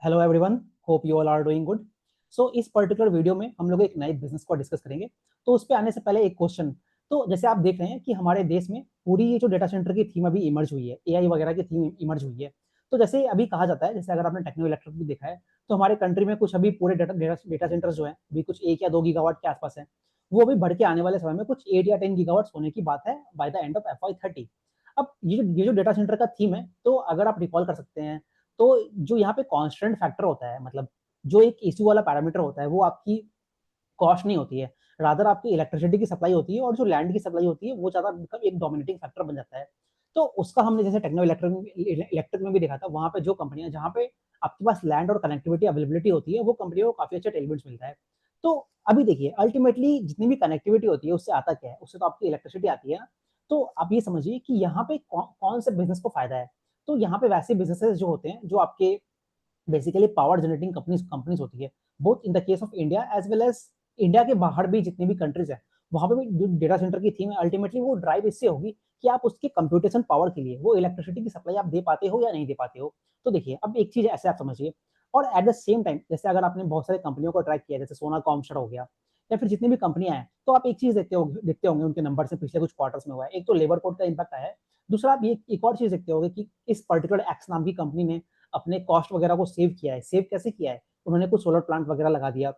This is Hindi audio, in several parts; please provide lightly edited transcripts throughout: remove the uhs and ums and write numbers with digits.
Hello everyone, hope you all are doing good. So इस पर्टिकुलर वीडियो में हम लोग एक नए बिजनेस को डिस्कस करेंगे। तो उस पे आने से पहले एक क्वेश्चन। तो जैसे आप देख रहे हैं कि हमारे देश में पूरी ये जो डेटा सेंटर की थीम अभी इमर्ज हुई है, एआई वगैरह की थीम इमर्ज हुई है। तो जैसे अभी कहा जाता है, जैसे अगर आपने टेक्नो इलेक्ट्रिक भी देखा है, तो हमारे कंट्री में कुछ अभी पूरे डेटा सेंटर्स जो है अभी कुछ 1 या 2 गीगावाट के आसपास है। वो अभी बढ़ के आने वाले समय में कुछ 8 या 10 गीगावाट होने की बात है by the end of FY30। अब ये जो डेटा सेंटर का थीम है, तो अगर आप रिकॉल कर सकते हैं, तो जो यहाँ पे कांस्टेंट फैक्टर होता है, मतलब जो एक इशू वाला पैरामीटर होता है, वो आपकी कॉस्ट नहीं होती है, रादर आपकी इलेक्ट्रिसिटी की सप्लाई होती है, और जो लैंड की सप्लाई होती है वो ज्यादा एक डोमिनेटिंग फैक्टर बन जाता है। तो उसका हमने जैसे टेक्नो इलेक्ट्रिक में भी देखा था, वहां पे जो कंपनियां जहां पे आपके पास लैंड और कनेक्टिविटी अवेलेबिलिटी होती है, वो कंपनियों को काफी अच्छा टेलमेंट्स मिलता है। तो अभी देखिए, अल्टीमेटली जितनी भी कनेक्टिविटी होती है उससे आता क्या है, उससे तो आपकी इलेक्ट्रिसिटी आती है ना। तो आप ये समझिए कि यहाँ पे कौन से बिजनेस को फायदा है। तो यहाँ पे वैसे बिजनेसेस जो होते हैं जो आपके basically power generating companies companies होती है, both in the case of India as well as India के बाहर भी जितनी भी कंट्रीज है, वहां पे भी जो डेटा सेंटर की थीम है, अल्टीमेटली वो ड्राइव इससे होगी कि आप उसके कंप्यूटेशन पावर के लिए वो इलेक्ट्रिसिटी की सप्लाई आप दे पाते हो या नहीं दे पाते हो। तो देखिए, अब एक चीज ऐसे आप समझिए। और एट द सेम टाइम, जैसे अगर आपने बहुत सारी कंपनियों को ट्रैक किया, जैसे सोना कॉमशर हो गया, या फिर जितनी भी कंपनियां हैं, तो आप एक चीज देखते होंगे उनके नंबर से पिछले कुछ क्वार्टर्स में हुआ है। एक तो लेबर कोड का इम्पैक्ट आया है। दूसरा, आप ये एक और चीज देखते होंगे कि इस पर्टिकुलर एक्स नाम की कंपनी ने अपने कॉस्ट वगैरह को सेव किया है। सेव कैसे किया है? उन्होंने कुछ सोलर प्लांट वगैरह लगा दिया,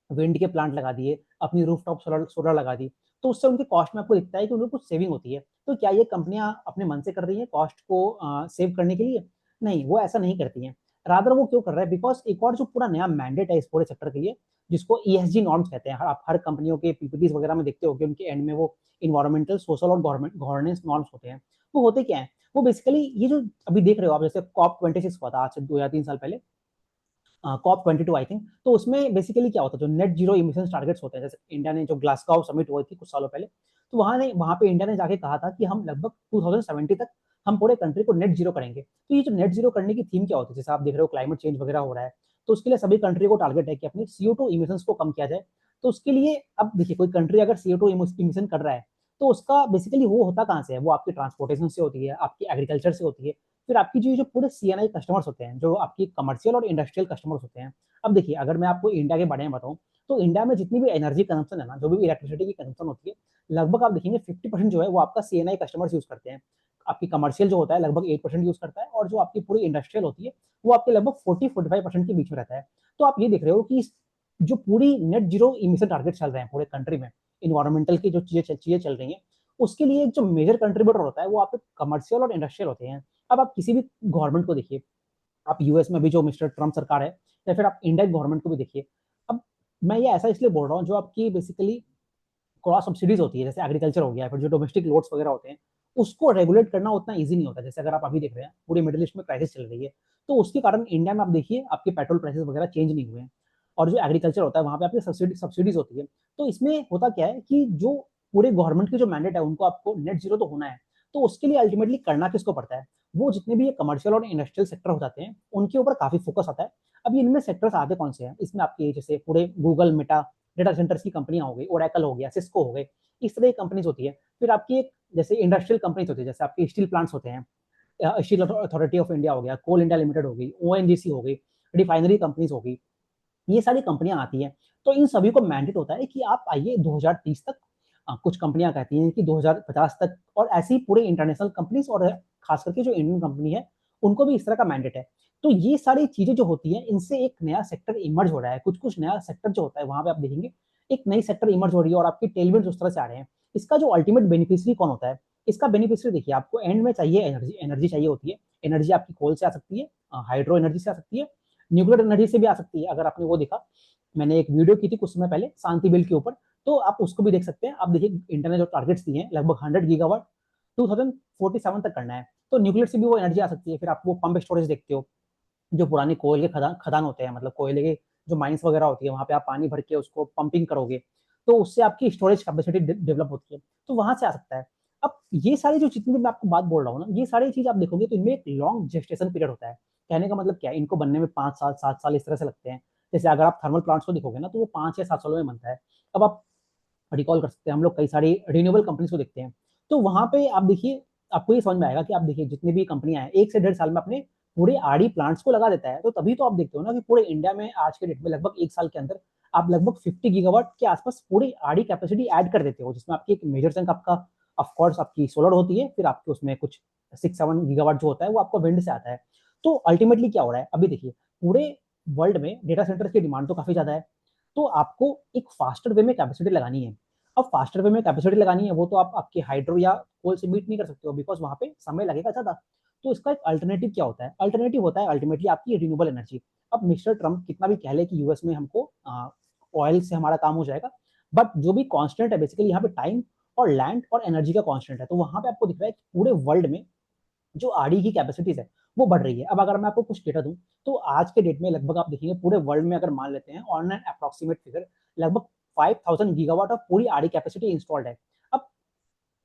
विंड के प्लांट लगा दिए, अपनी रूफटॉप सोलर सोलर लगा दी। तो उससे उनके कॉस्ट में आपको दिखता है कि उनको कुछ सेविंग होती है। तो क्या ये कंपनियां अपने मन से कर रही है कॉस्ट को सेव करने के लिए? नहीं, वो ऐसा नहीं करती हैं। रादर वो क्यों कर रहा है? बिकॉज एक और जो पूरा नया मैंडेट है इस पूरे सेक्टर के लिए, जिसको ESG नॉर्म्स कहते हैं, आप हर कंपनियों के पीपीटीज वगैरह में देखते हो कि उनके एंड में वो इन्वायरमेंटल, सोशल और गवर्नेंस नॉर्म्स होते हैं। वो होते क्या है? वो बेसिकली ये जो अभी देख रहे हो आप, जैसे COP26 हुआ था आज से 2 या 3 साल पहले, COP22 आई थिंक। तो उसमें बेसिकली क्या होता है, जो नेट जीरो इमिशन टारगेट्स होते हैं, जैसे इंडिया ने जो ग्लासगो समिट हुई थी कुछ सालों पहले, तो वहां पे इंडिया ने जाके कहा था कि हम लगभग 2070 तक हम पूरे कंट्री को नेट जीरो करेंगे। तो ये जो नेट जीरो करने की थीम क्या होती है, जैसे आप देख रहे हो क्लाइमेट चेंज वगैरह हो रहा है, तो उसके लिए सभी कंट्री को टारगेट है कि अपनी CO2 इमिशन को कम किया जाए। तो उसके लिए अब देखिए, कोई कंट्री अगर CO2 इमिशन कर रहा है, तो उसका बेसिकली वो होता कहाँ से है? वो आपकी ट्रांसपोर्टेशन से होती है, आपकी एग्रीकल्चर से होती है, फिर आपकी जो पूरे CNI कस्टमर्स होते हैं, जो आपकी कमर्शियल और इंडस्ट्रियल कस्टमर्स होते हैं। अब देखिए, अगर मैं आपको इंडिया के बारे में बताऊं, तो इंडिया में जितनी भी एनर्जी कंजम्पशन है ना, जो भी इलेक्ट्रिसिटी की कंजम्पशन होती है, लगभग आप देखेंगे 50% जो है वो आपका CNI कस्टमर्स यूज करते हैं। आपकी कमर्शियल जो होता है लगभग 8% यूज करता है, और जो आपकी पूरी इंडस्ट्रियल होती है वो आपके लगभग 40-45% के बीच में रहता है। तो आप ये देख रहे हो कि जो पूरी नेट जीरो इमिशन टारगेट चल रहे हैं पूरे कंट्री में, इन्वायरमेंटल की जो चीजें चल रही हैं, उसके लिए एक जो मेजर कंट्रीब्यूटर होता है वो आपके कमर्शियल और इंडस्ट्रियल होते हैं। अब आप किसी भी गवर्नमेंट को देखिए, आप यूएस में भी जो मिस्टर ट्रम्प सरकार है, या फिर आप इंडियन गवर्नमेंट को भी देखिए। अब मैं ये ऐसा इसलिए बोल रहा हूँ, जो आपकी बेसिकली क्रॉस सब्सिडीज होती है, जैसे एग्रीकल्चर हो गया, फिर जो डोमेस्टिक लोड्स वगैरह होते हैं, उसको रेगुलेट करना उतना ईजी नहीं होता। जैसे अगर आप अभी देख रहे हैं पूरे मिडिल ईस्ट में क्राइसिस चल रही है, तो उसके कारण इंडिया में आप देखिए आपके पेट्रोल प्राइसेस वगैरह चेंज नहीं हुए हैं, और जो एग्रीकल्चर होता है वहां पे आपकी सब्सिडीज होती है। तो इसमें होता क्या है कि जो पूरे गवर्नमेंट की जो मैंडेट है, उनको आपको नेट जीरो तो होना है, तो उसके लिए अल्टीमेटली करना किसको पड़ता है? वो जितने भी ये कमर्शियल और इंडस्ट्रियल सेक्टर हो जाते हैं, उनके ऊपर काफी फोकस आता है। अब इनमें सेक्टर्स आते कौन से हैं? इसमें आपके जैसे पूरे गूगल, मेटा, डेटा सेंटर्स की कंपनियां हो गई, ओरेकल हो गया, सिस्को हो गई, इस तरह की कंपनीज होती है। फिर आपकी एक जैसे इंडस्ट्रियल कंपनीज होती है, जैसे आपके स्टील प्लांट्स होते हैं, स्टील अथॉरिटी ऑफ इंडिया हो गया, कोल इंडिया लिमिटेड हो गई, ONGC हो गई, रिफाइनरी कंपनीज हो गई, ये सारी कंपनियां आती हैं। तो इन सभी को मैंडेट होता है कि आप आइए 2030 तक, कुछ कंपनियां कहती हैं कि 2050 तक, और ऐसी पूरे इंटरनेशनल कंपनीज और खास करके जो इंडियन कंपनी है, उनको भी इस तरह का मैंडेट है। तो ये सारी चीजें जो होती हैं, इनसे एक नया सेक्टर इमर्ज हो रहा है। कुछ कुछ नया सेक्टर जो होता है, वहां पे आप देखेंगे एक नई सेक्टर इमर्ज हो रही है, और आपकी टेलमेंट उस तरह से आ रहे हैं। इसका जो अल्टीमेट बेनिफिशियरी कौन होता है? इसका बेनिफिशियरी देखिए, आपको एंड में चाहिए एनर्जी, एनर्जी चाहिए होती है। एनर्जी आपकी कोल से आ सकती है, हाइड्रो एनर्जी से आ सकती है, न्यूक्लियर एनर्जी से भी आ सकती है। अगर आपने वो देखा, मैंने एक वीडियो की थी कुछ समय पहले शांति बिल के ऊपर, तो आप उसको भी देख सकते हैं। आप देखिए, इंडिया ने जो टारगेट्स दिए हैं लगभग 100 गीगावाट 2047 तक करना है, तो न्यूक्लियर से भी वो एनर्जी आ सकती है। फिर आप वो पंप स्टोरेज देखते हो, जो पुराने कोयल के खदान खदान होते हैं, मतलब कोयले के जो माइंस वगैरह होती है, वहां पे आप पानी भर के उसको पंपिंग करोगे, तो उससे आपकी स्टोरेज कैपेसिटी डेवलप होती है, तो वहां से आ सकता है। अब ये सारी जो जितनी भी मैं आपको बात बोल रहा हूँ ना, ये सारी चीज आप देखोगे तो इनमें एक लॉन्ग जेस्टेशन पीरियड होता है। कहने का मतलब क्या है? इनको बनने में 5 साल 7 साल इस तरह से लगते हैं। जैसे अगर आप थर्मल प्लांट्स को देखोगे ना, तो वो 5 या 7 सालों में बनता है। अब आप रिकॉल कर सकते हैं, हम लोग कई सारी रिन्यूएबल कंपनीज को देखते हैं, तो वहां पे आप देखिए, आपको ये समझ में आएगा कि आप देखिए जितनी भी कंपनियां हैं 1 से 1.5 साल में अपने पूरे आड़ी प्लांट्स को लगा देता है, तो तभी तो आप देखते हो ना कि पूरे इंडिया में आज के डेट में लगभग 1 साल के अंदर आप लगभग 50 गीगावाट के आसपास पूरी आड़ी कैपेसिटी ऐड कर देते हो, जिसमें आपकी एक मेजर चंक आपका ऑफ कोर्स आपकी सोलर होती है, फिर आपके उसमें कुछ 6-7 गीगावाट जो होता है वो आपको विंड से आता है। तो अल्टीमेटली क्या हो रहा है, अभी देखिए पूरे वर्ल्ड में डेटा सेंटर की डिमांड तो काफी ज्यादा है, तो आपको एक फास्टर वे में कैपेसिटी लगानी है। अब फास्टर वे में कैपेसिटी लगानी है, वो तो आप आपके हाइड्रो या कोल से मीट नहीं कर सकते हो, बिकॉज वहां पे समय लगेगा ज्यादा। तो इसका एक अल्टरनेटिव क्या होता है, अल्टरनेटिव होता है अल्टीमेटली आपकी रिन्यूएबल एनर्जी। अब मिस्टर ट्रम्प कितना भी कह ले कि यूएस में हमको ऑयल से हमारा काम हो जाएगा, बट जो भी कांस्टेंट है बेसिकली यहाँ पे टाइम और लैंड और एनर्जी का कांस्टेंट है। तो वहां पे आपको दिख रहा है कि पूरे वर्ल्ड में जो आरडी की कैपेसिटीज है वो बढ़ रही है। अब अगर मैं आपको कुछ डेटा दूं, तो आज के डेट में लगभग आप देखेंगे पूरे वर्ल्ड में अगर मान लेते हैं ऑन एन अप्रोक्सीमेट फिगर, लगभग 5000 गीगावाट ऑफ पूरी आरडी कैपेसिटी इंस्टॉल्ड है। अब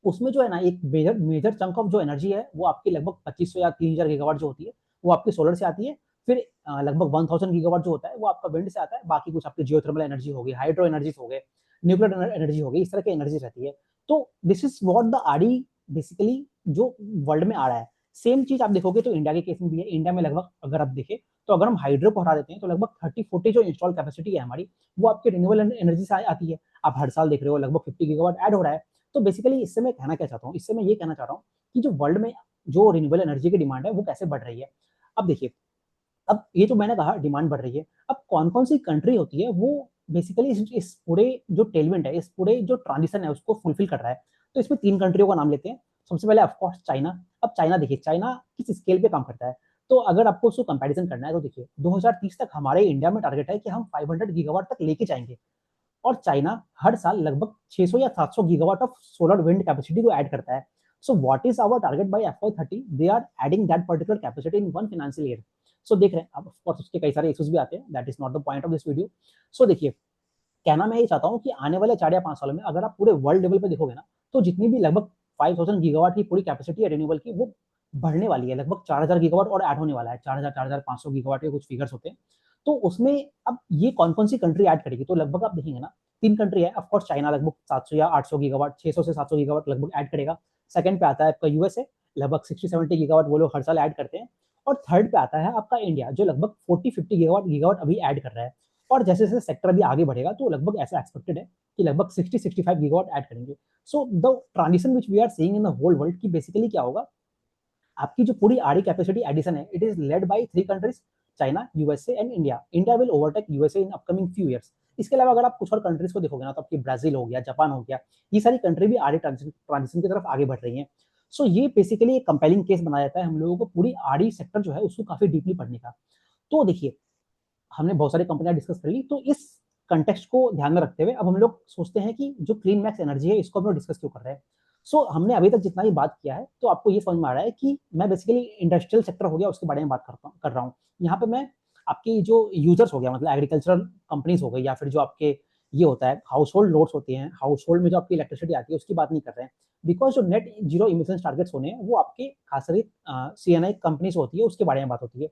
उसमें जो है ना एक मेजर मेजर चंक ऑफ जो एनर्जी है वो आपकी लगभग 2500 या 3000 गीगावाट जो होती है वो आपकी सोलर से आती है। फिर लगभग 1000 गीगावाट जो होता है वो आपका विंड से आता है। बाकी कुछ आपकी जियोथर्मल एनर्जी हो गई, हाइड्रो एनर्जी हो गए, न्यूक्लियर एनर्जी हो गई, इस तरह की एनर्जी रहती है। तो this is what the RD basically जो वर्ल्ड में आ रहा है। सेम चीज आप देखोगे तो इंडिया के केस में भी है। इंडिया में लगभग अगर आप देखें तो अगर हम हाइड्रो को हटा देते हैं तो लगभग 30-40 जो इंस्टॉल कैपेसिटी है हमारी वो आपके रिन्यूएबल एनर्जी से आती है। आप हर साल देख रहे हो लगभग 50 गीगावाट ऐड हो रहा है। तो बेसिकली इससे मैं कहना क्या चाहता हूँ, इससे मैं ये कहना चाह रहा हूँ कि जो वर्ल्ड में जो रिन्यूएबल एनर्जी की डिमांड है वो कैसे बढ़ रही है। अब देखिए, अब ये तो मैंने कहा डिमांड बढ़ रही है, अब कौन कौन सी कंट्री होती है वो बेसिकली इस पूरे जो टेलमेंट है, इस पूरे जो ट्रांजिशन है उसको फुलफिल कर रहा है। तो इसमें 3 कंट्रियों का नाम लेते हैं। सबसे पहले ऑफकोर्स चाइना। अब चाइना देखिए, चाइना किस स्केल पे काम करता है, तो अगर आपको उसको कंपैरिजन करना है तो देखिए 2030 तक हमारे इंडिया में टारगेट है कि हम 500 गीगावाट तक लेके जाएंगे, और चाइना हर साल लगभग 600 या 700 gigawatt of solar wind capacity को ऐड करता है। So what is our target by FY30, they are adding that particular capacity in one financial year. So देख रहे हैं, अब ऑफ कोर्स उसके कई सारे इश्यूज भी आते हैं, that is not the point of this video. So देखिए, कहना मैं ये चाहता हूँ कि आने वाले 4 या 5 सालों में अगर आप पूरे वर्ल्ड लेवल पे देखोगे ना, तो जितनी भी लगभग 5000 गीगावाट की पूरी कैपेसिटी है रिन्यूएबल की वो बढ़ने वाली है। लगभग 4000 गीगावाट और ऐड होने वाला है। 4500 गीगावाट के कुछ फिगर्स होते हैं। तो उसमें अब ये कौन कौन सी कंट्री ऐड करेगी, तो लगभग आप देखेंगे ना 3 कंट्री है। ऑफकोर्स चाइना लगभग 700 या 800 गीगावाट, 600 से 700 गीगावाट लगभग ऐड करेगा। सेकंड पे आता है आपका यूएसए, लगभग 60-70 गीगावाट वो लोग हर साल ऐड करते हैं। और थर्ड पे आता है आपका इंडिया, जो लगभग 40-50 गीगावाट अभी ऐड कर रहा है। और जैसे जैसे सेक्टर अभी आगे बढ़ेगा तो लगभग ऐसा एक्सपेक्टेड है कि लगभग 60-65 गीगावाट ऐड करेंगे। So the transition which we are seeing in the whole world की बेसिकली क्या होगा, आपकी जो पूरी आरई कैपेसिटी एडिशन है it is led by 3 countries, China, USA and India. India will overtake USA in upcoming few years. इसके अलावा अगर आप कुछ और कंट्रीज को देखोगे ना, तो आपकी ब्राजील हो गया, जापान हो गया, ये सारी कंट्री भी आरई ट्रांजिशन की तरफ आगे बढ़ रही है। सो ये बेसिकली एक कंपेलिंग केस बनाया जाता है हम लोगों को पूरी आरई सेक्टर जो है उसको काफी डीपली पढ़ने का। तो देखिए, हमने बहुत सारी कंपनियां डिस्कस कर ली, तो इस कंटेक्स्ट को ध्यान में रखते हुए अब हम लोग सोचते हैं कि जो क्लीन मैक्स एनर्जी है इसको हम लोग डिस्कस क्यों कर रहे हैं। हमने अभी तक जितना ही बात किया है तो आपको ये समझ में आ रहा है कि मैं बेसिकली इंडस्ट्रियल सेक्टर हो गया उसके बारे में बात कर रहा हूँ। यहाँ पे मैं आपकी जो यूजर्स हो गया, मतलब एग्रीकल्चरल कंपनीज हो गई, या फिर जो आपके ये होता है हाउस होल्ड लोड्स होते हैं, हाउस होल्ड में जो आपकी इलेक्ट्रिसिटी आती है उसकी बात नहीं कर रहे हैं। बिकॉज जो नेट जीरो इमिशन टारगेट्स होने हैं वो आपके खास करके CNI कंपनीज होती है उसके बारे में बात होती है।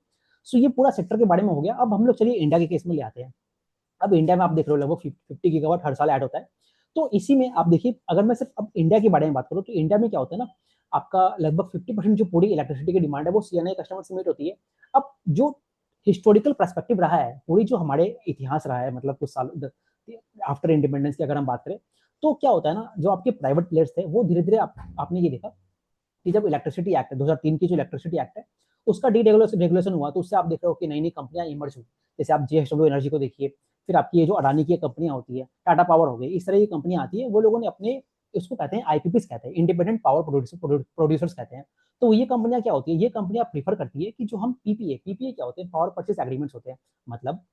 ये पूरा सेक्टर के बारे में हो गया। अब हम लोग चलिए इंडिया के केस में ले आते हैं। अब इंडिया में आप देख रहे हो लगभग 50 गीगावाट हर साल ऐड होता है। तो इसी में आप देखिए, अगर मैं सिर्फ अब इंडिया के बारे में बात करूँ तो इंडिया में क्या होता है ना, आपका लगभग 50% जो पूरी इलेक्ट्रिसिटी की डिमांड है वो CNI कस्टमर से मीट होती है। अब जो हिस्टोरिकल पर्सपेक्टिव रहा है, पूरी जो हमारे इतिहास रहा है, मतलब कुछ साल आफ्टर इंडिपेंडेंस की अगर हम बात करें, तो क्या होता है ना, जो आपके प्राइवेट प्लेयर्स थे वो धीरे धीरे आपने ये देखा कि जब इलेक्ट्रिसिटी एक्ट है 2003 की, जो इलेक्ट्रिसिटी एक्ट है उसका डी रेगुलेशन हुआ, तो उससे आप देख रहे हो कि नई नई कंपनियां इमर्ज हुई। जैसे आप JSW एनर्जी को देखिए, फिर आपकी ये जो अडानी की कंपनियां होती है, टाटा पावर हो गई, इस तरह की कंपनियां आती है। वो लोगों ने अपने, उसको कहते हैं IPPs कहते हैं, इंडिपेंडेंट पावर प्रोड्यूसर्स कहते हैं। तो ये कंपनियां क्या होती है, ये कंपनियां प्रीफर करती है कि जो हम पीपीए क्या होते हैं, पावर परचेस एग्रीमेंट्स होते हैं। मतलब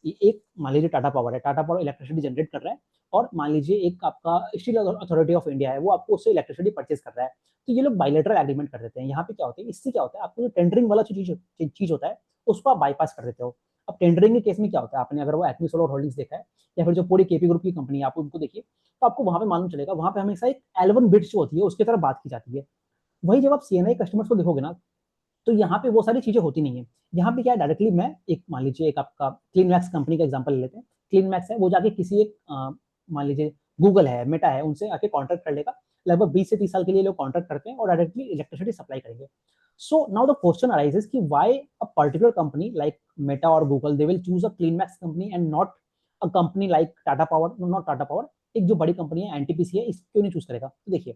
एक मान लीजिए टाटा पावर है, टाटा पावर इलेक्ट्रिसिटी जनरेट कर रहा है, और मान लीजिए एक आपका स्टील अथॉरिटी ऑफ इंडिया है, वो आपको उससे इलेक्ट्रिसिटी परचेस कर रहा है। तो ये लोग बायलेटरल एग्रीमेंट कर देते हैं। यहाँ पे क्या होता है, इससे क्या होता है, आपको जो टेंडरिंग वाला चीज होता है उसको आप बाईपास कर देते हो। अब टेंडरिंग के केस में क्या होता है, आपने अगर वो एक्मी सोलर होल्डिंग्स देखा है, या फिर जो पूरी KP ग्रुप की कंपनी है आप उनको देखिए, तो आपको वहां पे मालूम चलेगा, वहां पे हमेशा एक L1 बिड्स जो होती है उसकी तरफ बात की जाती है। वही जब आप CNI कस्टमर्स को देखोगे ना, तो यहाँ पे वो सारी चीजें होती नहीं है। यहाँ पे क्या है, डायरेक्टली मैं एक मान लीजिए एक आपका क्लीन मैक्स कंपनी का एग्जांपल ले लेते हैं। क्लीन मैक्स है, वो जाके किसी एक मान लीजिए गूगल है, मेटा है, उनसे आके कॉन्ट्रैक्ट कर लेगा लगभग 20 से 30 साल के लिए लोग कॉन्ट्रैक्ट करते हैं और डायरेक्टली इलेक्ट्रिसिटी सप्लाई करेंगे। So now the question arises कि why a particular company like Meta और Google they will choose a CleanMax company and not a company like Tata Power, not Tata Power, एक जो बड़ी कंपनी है एनटीपीसी है, इस क्यों नहीं चूज करेगा? तो देखिए,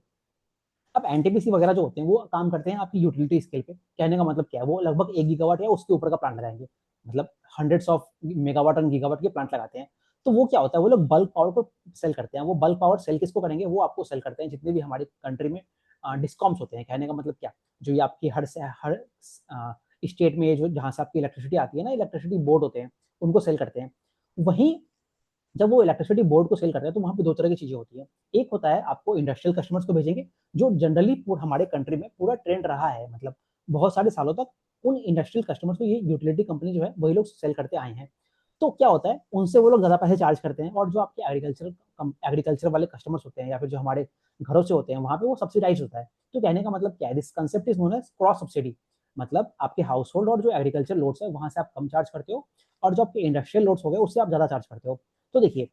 अब एनटीपीसी वगैरह जो होते हैं वो काम करते हैं आपकी यूटिलिटी स्केल पे। कहने का मतलब क्या है, वो लगभग 1 गीगावाट या उसके ऊपर का प्लांट लगाएंगे, मतलब हंड्रेड्स ऑफ मेगावाट और गीगावाट के प्लांट लगाते हैं। तो वो क्या होता है, वो लोग बल्क पावर को सेल करते हैं। वो बल्क पावर सेल किसको करेंगे, वो आपको सेल करते हैं जितने भी हमारी कंट्री में डिस्कॉम्स होते हैं। कहने का मतलब क्या, जो ये आपकी हर स्टेट में जो जहाँ से आपकी इलेक्ट्रिसिटी आती है ना, इलेक्ट्रिसिटी बोर्ड होते हैं, उनको सेल करते हैं। वहीं जब वो इलेक्ट्रिसिटी बोर्ड को सेल करते हैं तो वहाँ पे दो तरह की चीजें होती है। एक होता है आपको इंडस्ट्रियल कस्टमर्स को भेजेंगे, जो जनरली हमारे कंट्री में पूरा ट्रेंड रहा है, मतलब बहुत सारे सालों तक उन इंडस्ट्रियल कस्टमर्स को ये यूटिलिटी कंपनी जो है वही लोग सेल करते आए हैं। तो क्या होता है, उनसे वो लोग ज्यादा पैसे चार्ज करते हैं, और जो आपके एग्रीकल्चर वाले कस्टमर्स होते हैं या फिर जो हमारे घरों से होते हैं, वहाँ पे वो सब्सिडाइज होता है। तो कहने का मतलब क्या है, this concept is known as cross subsidy. मतलब आपके हाउस होल्ड और जो एग्रीकल्चर लोड्स है वहां से आप कम चार्ज करते हो, और जो आपके इंडस्ट्रियल लोड्स हो गए उससे आप ज्यादा चार्ज करते हो। तो देखिए,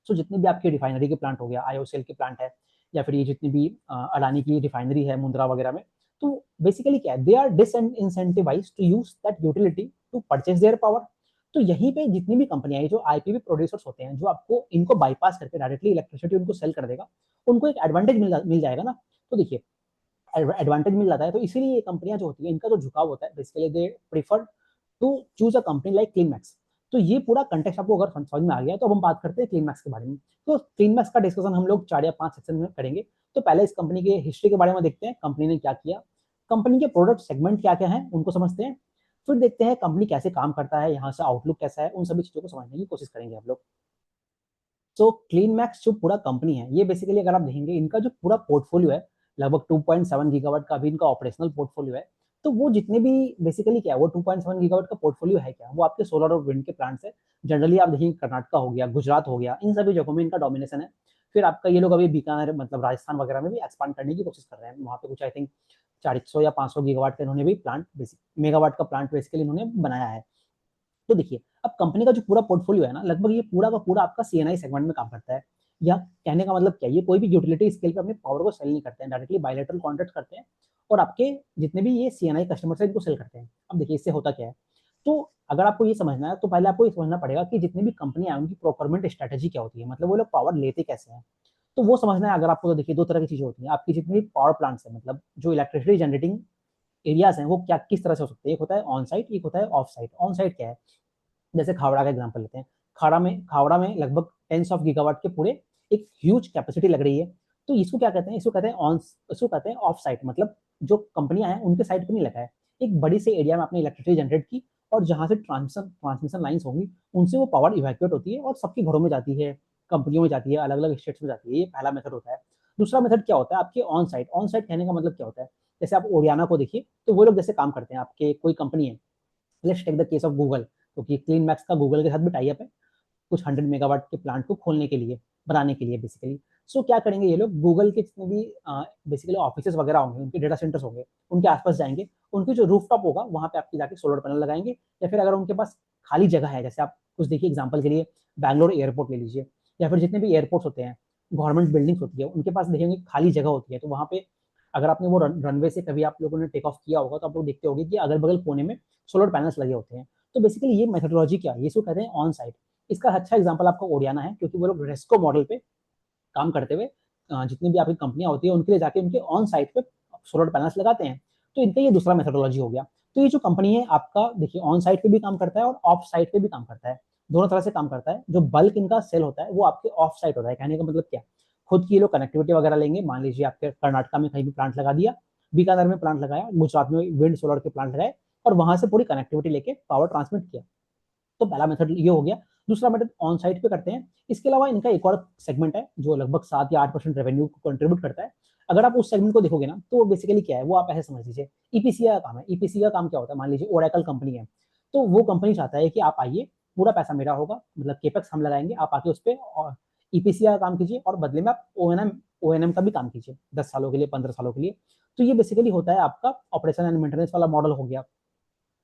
सो जितने भी आपके रिफाइनरी के प्लांट हो गया, आईओसीएल के प्लांट है, या फिर ये जितनी भी अडानी की रिफाइनरी है मुंद्रा वगैरह में, तो बेसिकली क्या है, they are disincentivized to use that utility to purchase their power. तो यहीं पे जितनी भी कंपनियां हैं, जो आईपीवी प्रोड्यूसर्स होते हैं, जो आपको इनको बाईपास करके डायरेक्टली इलेक्ट्रिसिटी उनको सेल कर देगा, उनको एक एडवांटेज मिल जाएगा ना। तो देखिए, एडवांटेज मिल जाता है, तो इसीलिए ये कंपनियां जो होती है, इनका जो झुकाव होता है, basically they prefer to choose a company like CleanMax. तो ये पूरा कंटेक्स्ट आपको अगर समझ में आ गया, तो अब हम बात करते हैं क्लीनमैक्स के बारे में। तो क्लीनमैक्स का डिस्कशन हम लोग 4 या 5 सेक्शन में करेंगे। तो पहले इस कंपनी के हिस्ट्री के बारे में देखते हैं, कंपनी ने क्या किया, कंपनी के प्रोडक्ट सेगमेंट क्या क्या है उनको समझते हैं, फिर देखते हैं कंपनी कैसे काम करता है, यहाँ से आउटलुक कैसा है, उन सभी चीजों को समझने की कोशिश करेंगे हम लोग। तो क्लीनमैक्स जो पूरा कंपनी है, ये बेसिकली अगर आप देखेंगे, इनका जो पूरा पोर्टफोलियो है, लगभग 2.7 गीगावाट का भी इनका ऑपरेशनल पोर्टफोलियो है। तो वो जितने भी बेसिकली क्या है, वो 2.7 गीगावाट का पोर्टफोलियो है क्या, वो आपके सोलर और विंड के प्लांट्स है। जनरली आप देखिए, कर्नाटका हो गया, गुजरात हो गया, इन सभी जगहों में इनका डोमिनेशन है। फिर आपका ये लोग अभी बीकानेर, मतलब राजस्थान वगैरह में भी एक्सपांड करने की कोशिश कर रहे हैं। वहाँ पे कुछ आई थिंक 400 या 500 गीगावाट का इन्होंने भी प्लांट, मेगावाट का प्लांट बेसिकली इन्होंने बनाया है। तो देखिए, अब कंपनी का जो पूरा पोर्टफोलियो है ना, लगभग ये पूरा का पूरा आपका सीएनआई सेगमेंट में काम करता है। या कहने का मतलब क्या, ये कोई भी यूटिलिटी स्केल पे अपने पावर को सेल नहीं करते हैं, डायरेक्टली बायलैटरल कॉन्ट्रैक्ट करते हैं, और आपके जितने भी ये सीएनआई कस्टमर्स है इनको सेल करते हैं। अब देखिए, इससे होता क्या है, तो अगर आपको ये समझना है, तो पहले आपको ये समझना पड़ेगा कि जितनी भी कंपनियां हैं उनकी प्रोक्योरमेंट स्ट्रेटेजी क्या होती है, मतलब वो लोग पावर लेते कैसे हैं। तो वो समझना है अगर आपको, तो देखिए, दो तरह की चीजें होती हैं आपकी, जितनी भी पावर प्लांट्स है, मतलब जो इलेक्ट्रिसिटी जनरेटिंग एरियाज हैं, वो क्या किस तरह से हो सकते हैं। एक होता है ऑन साइट, एक होता है ऑफ साइट। ऑन साइट क्या है, जैसे खावड़ा का एग्जांपल लेते हैं। खावड़ा में लगभग टेंस ऑफ गीगावाट के पूरे एक ह्यूज कैपेसिटी लग रही है। तो इसको क्या कहते हैं, इसको कहते हैं ऑफ साइट, मतलब जो कंपनियां हैं उनके साइड पे नहीं लगा है, एक बड़ी से एरिया में आपने इलेक्ट्रिसिटी जनरेट की, और जहां से ट्रांसमिशन लाइन्स होंगी, उनसे वो पावर इवैक्यूएट होती है और सबके घरों में जाती है, कंपनियों में जाती है, अलग अलग स्टेट्स में जाती है। ये पहला मेथड होता है। दूसरा मेथड क्या होता है आपके ऑन साइट। ऑन साइट कहने का मतलब क्या होता है, जैसे आप ओरियाना को देखिए, तो वो लोग जैसे काम करते हैं, आपके कोई कंपनी है, let's take the case of Google, क्योंकि क्लीन मैक्स का गूगल के साथ भी टाई अप है, कुछ 100 मेगावाट के प्लांट को खोलने के लिए, बनाने के लिए बेसिकली। सो क्या करेंगे ये लोग, गूगल के जितने भी बेसिकली ऑफिस वगैरह होंगे, उनके डेटा सेंटर्स होंगे, उनके आसपास जाएंगे, उनके जो रूफटॉप होगा वहां पे आपके जाके सोलर पैनल लगाएंगे। या फिर अगर उनके पास खाली जगह है, जैसे आप कुछ देखिए, एग्जाम्पल के लिए बैंगलोर एयरपोर्ट ले लीजिए, या फिर जितने भी एयरपोर्ट्स होते हैं, गवर्नमेंट बिल्डिंग्स होती है, उनके पास देखेंगे खाली जगह होती है, तो वहाँ पे अगर आपने वो रनवे से कभी आप लोगों ने टेक ऑफ किया होगा, तो आप लोग देखते होंगे कि अगल बगल कोने में सोलर पैनल्स लगे होते हैं। तो बेसिकली ये मेथोडोलॉजी क्या है, ये इसको कहते हैं ऑन साइट। इसका अच्छा एग्जांपल आपका ओडियाना है, क्योंकि वो लोग रेस्को मॉडल पे काम करते हुए जितनी भी आपकी कंपनियां होती है उनके लिए जाके उनके ऑन साइट पे सोलर पैनल्स लगाते हैं। तो इनका ये दूसरा मेथोडोलॉजी हो गया। तो ये जो कंपनी है आपका, देखिए, ऑन साइट पे भी काम करता है और ऑफ साइट पे भी काम करता है, दोनों तरह से काम करता है। जो बल्क इनका सेल होता है वो आपके ऑफ साइट होता है। कहने का मतलब क्या, खुद की ये लोग कनेक्टिविटी वगैरह लेंगे, मान लीजिए आपके कर्नाटका में कहीं भी प्लांट लगा दिया, बीकानेर में प्लांट लगाया, गुजरात में विंड सोलर के प्लांट लगाए, और वहां से पूरी कनेक्टिविटी लेके पावर ट्रांसमिट किया। तो पहला मेथड ये हो गया। दूसरा मेथड ऑन साइट पे करते हैं। इसके अलावा इनका एक और सेगमेंट है जो लगभग 7 या 8% रेवेन्यू को कंट्रीब्यूट करता है। अगर आप उस सेगमेंट को देखोगे ना, तो बेसिकली क्या है, वो आप ऐसे समझ लीजिए, ईपीसी का काम है। ईपीसी का काम क्या होता है, मान लीजिए ओरेकल कंपनी है, तो वो कंपनी चाहता है कि आप आइए, पूरा पैसा मेरा होगा, मतलब केपेक्स हम लगाएंगे, आप आके उस पर ईपीसी का काम कीजिए, और बदले में आप ओएनएम का भी काम कीजिए 10 सालों के लिए, 15 सालों के लिए। तो ये बेसिकली होता है आपका ऑपरेशन एंड मेंटेनेंस वाला मॉडल हो गया।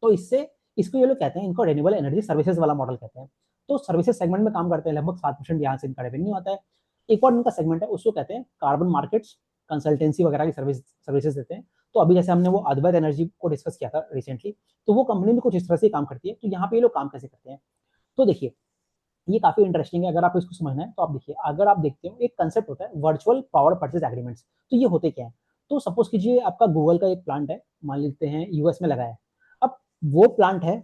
तो इससे, इसको ये लोग कहते हैं, इनको रेन्यूएबल एनर्जी सर्विसेज वाला मॉडल कहते हैं। तो सर्विसेज सेगमेंट में काम करते हैं, लगभग 7% यहाँ से इनका रेवेन्यू आता है। एक और इनका सेगमेंट है, उसको कहते हैं कार्बन मार्केट्स कंसल्टेंसी वगैरह की सर्विसेज देते हैं। तो अभी जैसे हमने वो अद्वैत एनर्जी को डिस्कस किया था रिसेंटली, तो वो कंपनी भी कुछ इस तरह से काम करती है। तो यहाँ पे ये लोग काम कैसे करते हैं, तो देखिए ये काफी इंटरेस्टिंग है। अगर आपको इसको समझना है तो आप देखिए, अगर आप देखते हो एक कंसेप्ट होता है वर्चुअल पावर परचेज एग्रीमेंट्स। तो ये होते क्या है, तो सपोज कीजिए आपका गूगल का एक प्लांट है, मान लेते हैं यूएस में लगा है। अब वो प्लांट है,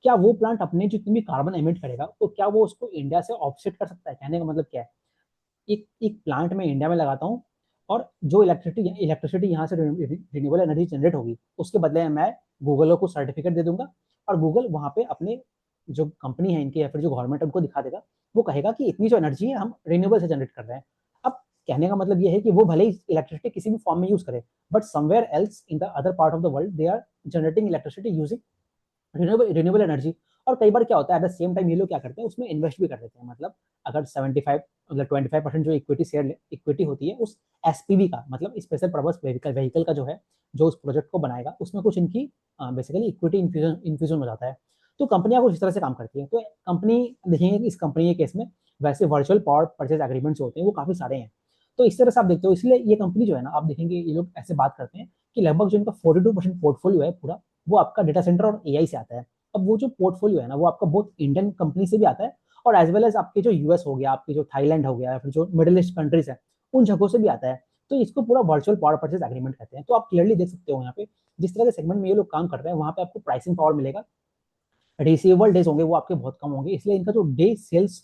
क्या वो प्लांट अपने जितनी भी कार्बन एमिट करेगा तो क्या वो उसको इंडिया से ऑफसेट कर सकता है? कहने का मतलब क्या है, एक एक प्लांट में इंडिया में लगाता हूँ और जो इलेक्ट्रिसिटी यहाँ से रिन्यूएबल एनर्जी जनरेट होगी उसके बदले में मैं गूगल को सर्टिफिकेट दे दूंगा, और गूगल वहाँ पे अपने जो कंपनी है इनकी या फिर जो गवर्नमेंट है उनको दिखा देगा। वो कहेगा कि इतनी जो एनर्जी है हम रिन्यूएबल से जनरेट कर रहे हैं। अब कहने का मतलब ये है कि वो भले ही इलेक्ट्रिसिटी किसी भी फॉर्म में यूज करे, but somewhere else in the other part of the world they are generating electricity using renewable energy. और कई बार क्या होता है, एट द सेम टाइम ये लोग क्या करते हैं उसमें इन्वेस्ट भी कर देते हैं। मतलब अगर 75 मतलब 25% जो इक्विटी होती है उस एसपीवी का, मतलब स्पेशल पर्पस व्हीकल का जो है, जो उस प्रोजेक्ट को बनाएगा, उसमें कुछ इनकी बेसिकली इक्विटी इन्फ्यूजन हो जाता है। तो कंपनियां कुछ इस तरह से काम करती है। तो कंपनी देखेंगे, इस कंपनी के केस में वैसे वर्चुअल पावर परचेज एग्रीमेंट्स होते हैं वो काफी सारे हैं। तो इस तरह से आप देखते हो, इसलिए ये कंपनी जो है ना, आप देखेंगे ये लोग ऐसे बात करते हैं कि लगभग जो इनका 42% पोर्टफोलियो है पूरा, वो आपका डेटा सेंटर और एआई से आता है। अब वो जो पोर्टफोलियो है ना, वो आपका बहुत इंडियन कंपनी से भी आता है और एज वेल एज आपके जो यूएस हो गया, आपके जो थाईलैंड हो गया, या फिर जो मिडिल ईस्ट कंट्रीज है उन जगहों से भी आता है। तो इसको पूरा वर्चुअल पावर परचेज एग्रीमेंट कहते हैं। तो आप क्लियरली देख सकते हो यहाँ पे जिस तरह के सेगमेंट में ये लोग काम कर रहे हैं वहाँ पे आपको प्राइसिंग पावर मिलेगा। रिसीवेबल डेज होंगे वो आपके बहुत कम होंगे, इसलिए इनका जो डे सेल्स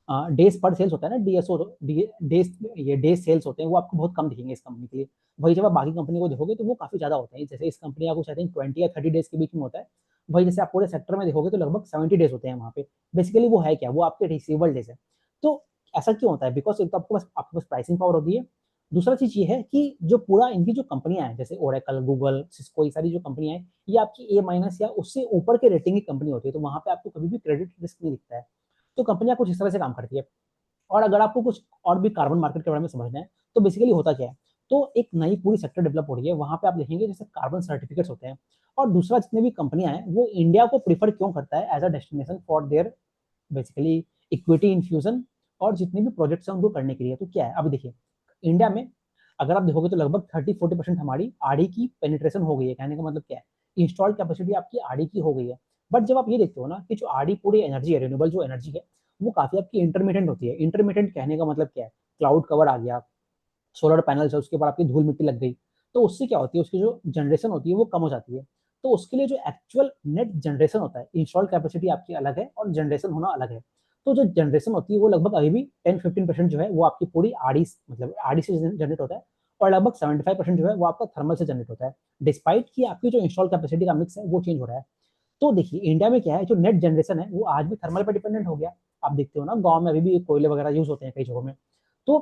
डेज पर सेल्स होता है ना, डीएसओ डेज, ये डेज सेल्स होते हैं वो आपको बहुत कम दिखेंगे इस कंपनी के लिए। वही जब आप बाकी कंपनी को देखोगे तो वो काफी ज्यादा होते हैं। जैसे इस कंपनी का कुछ आई थिंक 20 या 30 डेज के बीच में होता है। वही जैसे आप पूरे सेक्टर में देखोगे तो लगभग 70 डेज होते हैं वहाँ पे। बेसिकली वो है क्या, वो आपके रिसीवेबल डेज है। तो ऐसा क्यों होता है, बिकॉज एक तो आपके पास प्राइसिंग पावर होती है। दूसरा चीज ये है कि जो पूरा इनकी जो कंपनियां हैं जैसे ओरेकल, गूगल, सिस्को, ये सारी जो कंपनियां हैं ये आपकी A- या उससे ऊपर के रेटिंग की कंपनी होती है। तो वहां पे आपको कभी भी क्रेडिट रिस्क नहीं दिखता है। तो कंपनियां कुछ इस तरह से काम करती है। और अगर आपको कुछ और भी कार्बन मार्केट के बारे में समझना है तो बेसिकली होता क्या है, तो एक नई पूरी सेक्टर डेवलप हो रही है। वहां पे आप देखेंगे जैसे कार्बन सर्टिफिकेट्स होते हैं। और दूसरा, जितने भी कंपनियां हैं वो इंडिया को प्रीफर क्यों करता है as a destination for their basically equity infusion और जितने भी प्रोजेक्ट्स हैं उनको करने के लिए। तो क्या है, अभी देखिए इंडिया में अगर आप देखोगे तो लगभग 30-40% हमारी आरडी की पेनिट्रेशन हो गई है। कहने का मतलब क्या है, इंस्टॉल्ड कैपेसिटी आपकी आरडी की हो गई है। बट जब आप ये देखते हो ना कि जो आरडी पूरी एनर्जी है, रिन्यूएबल जो एनर्जी है, वो काफी आपकी इंटरमीडिएंट होती है। इंटरमीडिएंट कहने का मतलब क्या है, क्लाउड कवर आ गया, सोलर पैनल है, उसके ऊपर आपकी धूल मिट्टी लग गई, तो उससे क्या होती है, उसकी जो जनरेशन होती है वो कम हो जाती है। तो उसके लिए जो एक्चुअल नेट जनरेशन होता है, इंस्टॉल कैपेसिटी आपकी अलग है और जनरेशन होना अलग है। तो जो जनरेशन होती है वो लगभग अभी भी 10-15% जो है वो आपकी पूरी आड़ी मतलब आड़ी से जनरेट होता है। और लगभग 75% जो है वो आपका थर्मल से जनरेट होता है, डिस्पाइट कि आपकी जो इंस्टॉल कैपेसिटी का मिक्स है वो चेंज हो रहा है। तो देखिए इंडिया में क्या है, जो नेट जनरेशन है वो आज भी थर्मल पर डिपेंडेंट हो गया। आप देखते हो ना गांव में अभी भी कोयले वगैरह यूज होते हैं कई जगहों में। तो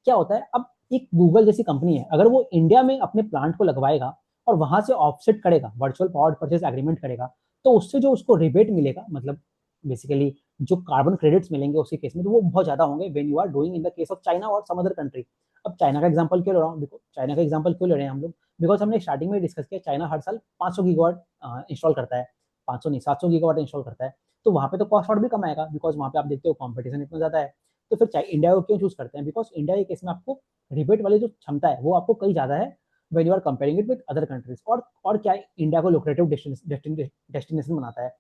क्या होता है, अब एक गूगल जैसी कंपनी है, अगर वो इंडिया में अपने प्लांट को लगवाएगा और वहां से ऑफसेट करेगा, वर्चुअल पावर परचेज एग्रीमेंट करेगा, तो उससे जो उसको रिबेट मिलेगा, मतलब बेसिकली जो कार्बन क्रेडिट्स मिलेंगे उसके केस में, तो वो बहुत ज्यादा होंगे when you are doing in the case of China और सम अदर कंट्री। अब चाइना का एग्जांपल क्यों ले रहा हूँ, देखो चाइना का एग्जांपल क्यों ले रहे हैं हम लोग, बिकॉज हमने स्टार्टिंग में डिस्कस किया चाइना हर साल 500 गीगावाट इंस्टॉल करता है, 500 नहीं 700 गीगावाट इंस्टॉल करता है। तो वहां पे तो कॉस्ट और भी कम आएगा, बिकॉज वहां पे आप देखते हो कॉम्पिटिशन इतना ज्यादा है। तो फिर इंडिया को क्यों चूज करते हैं, बिकॉज इंडिया के केस में आपको रिबेट वाली जो क्षमता है वो आपको कई ज्यादा है when you are comparing it with other countries. और क्या इंडिया को लुक्रेटिव डेस्टिनेशन बनाता है।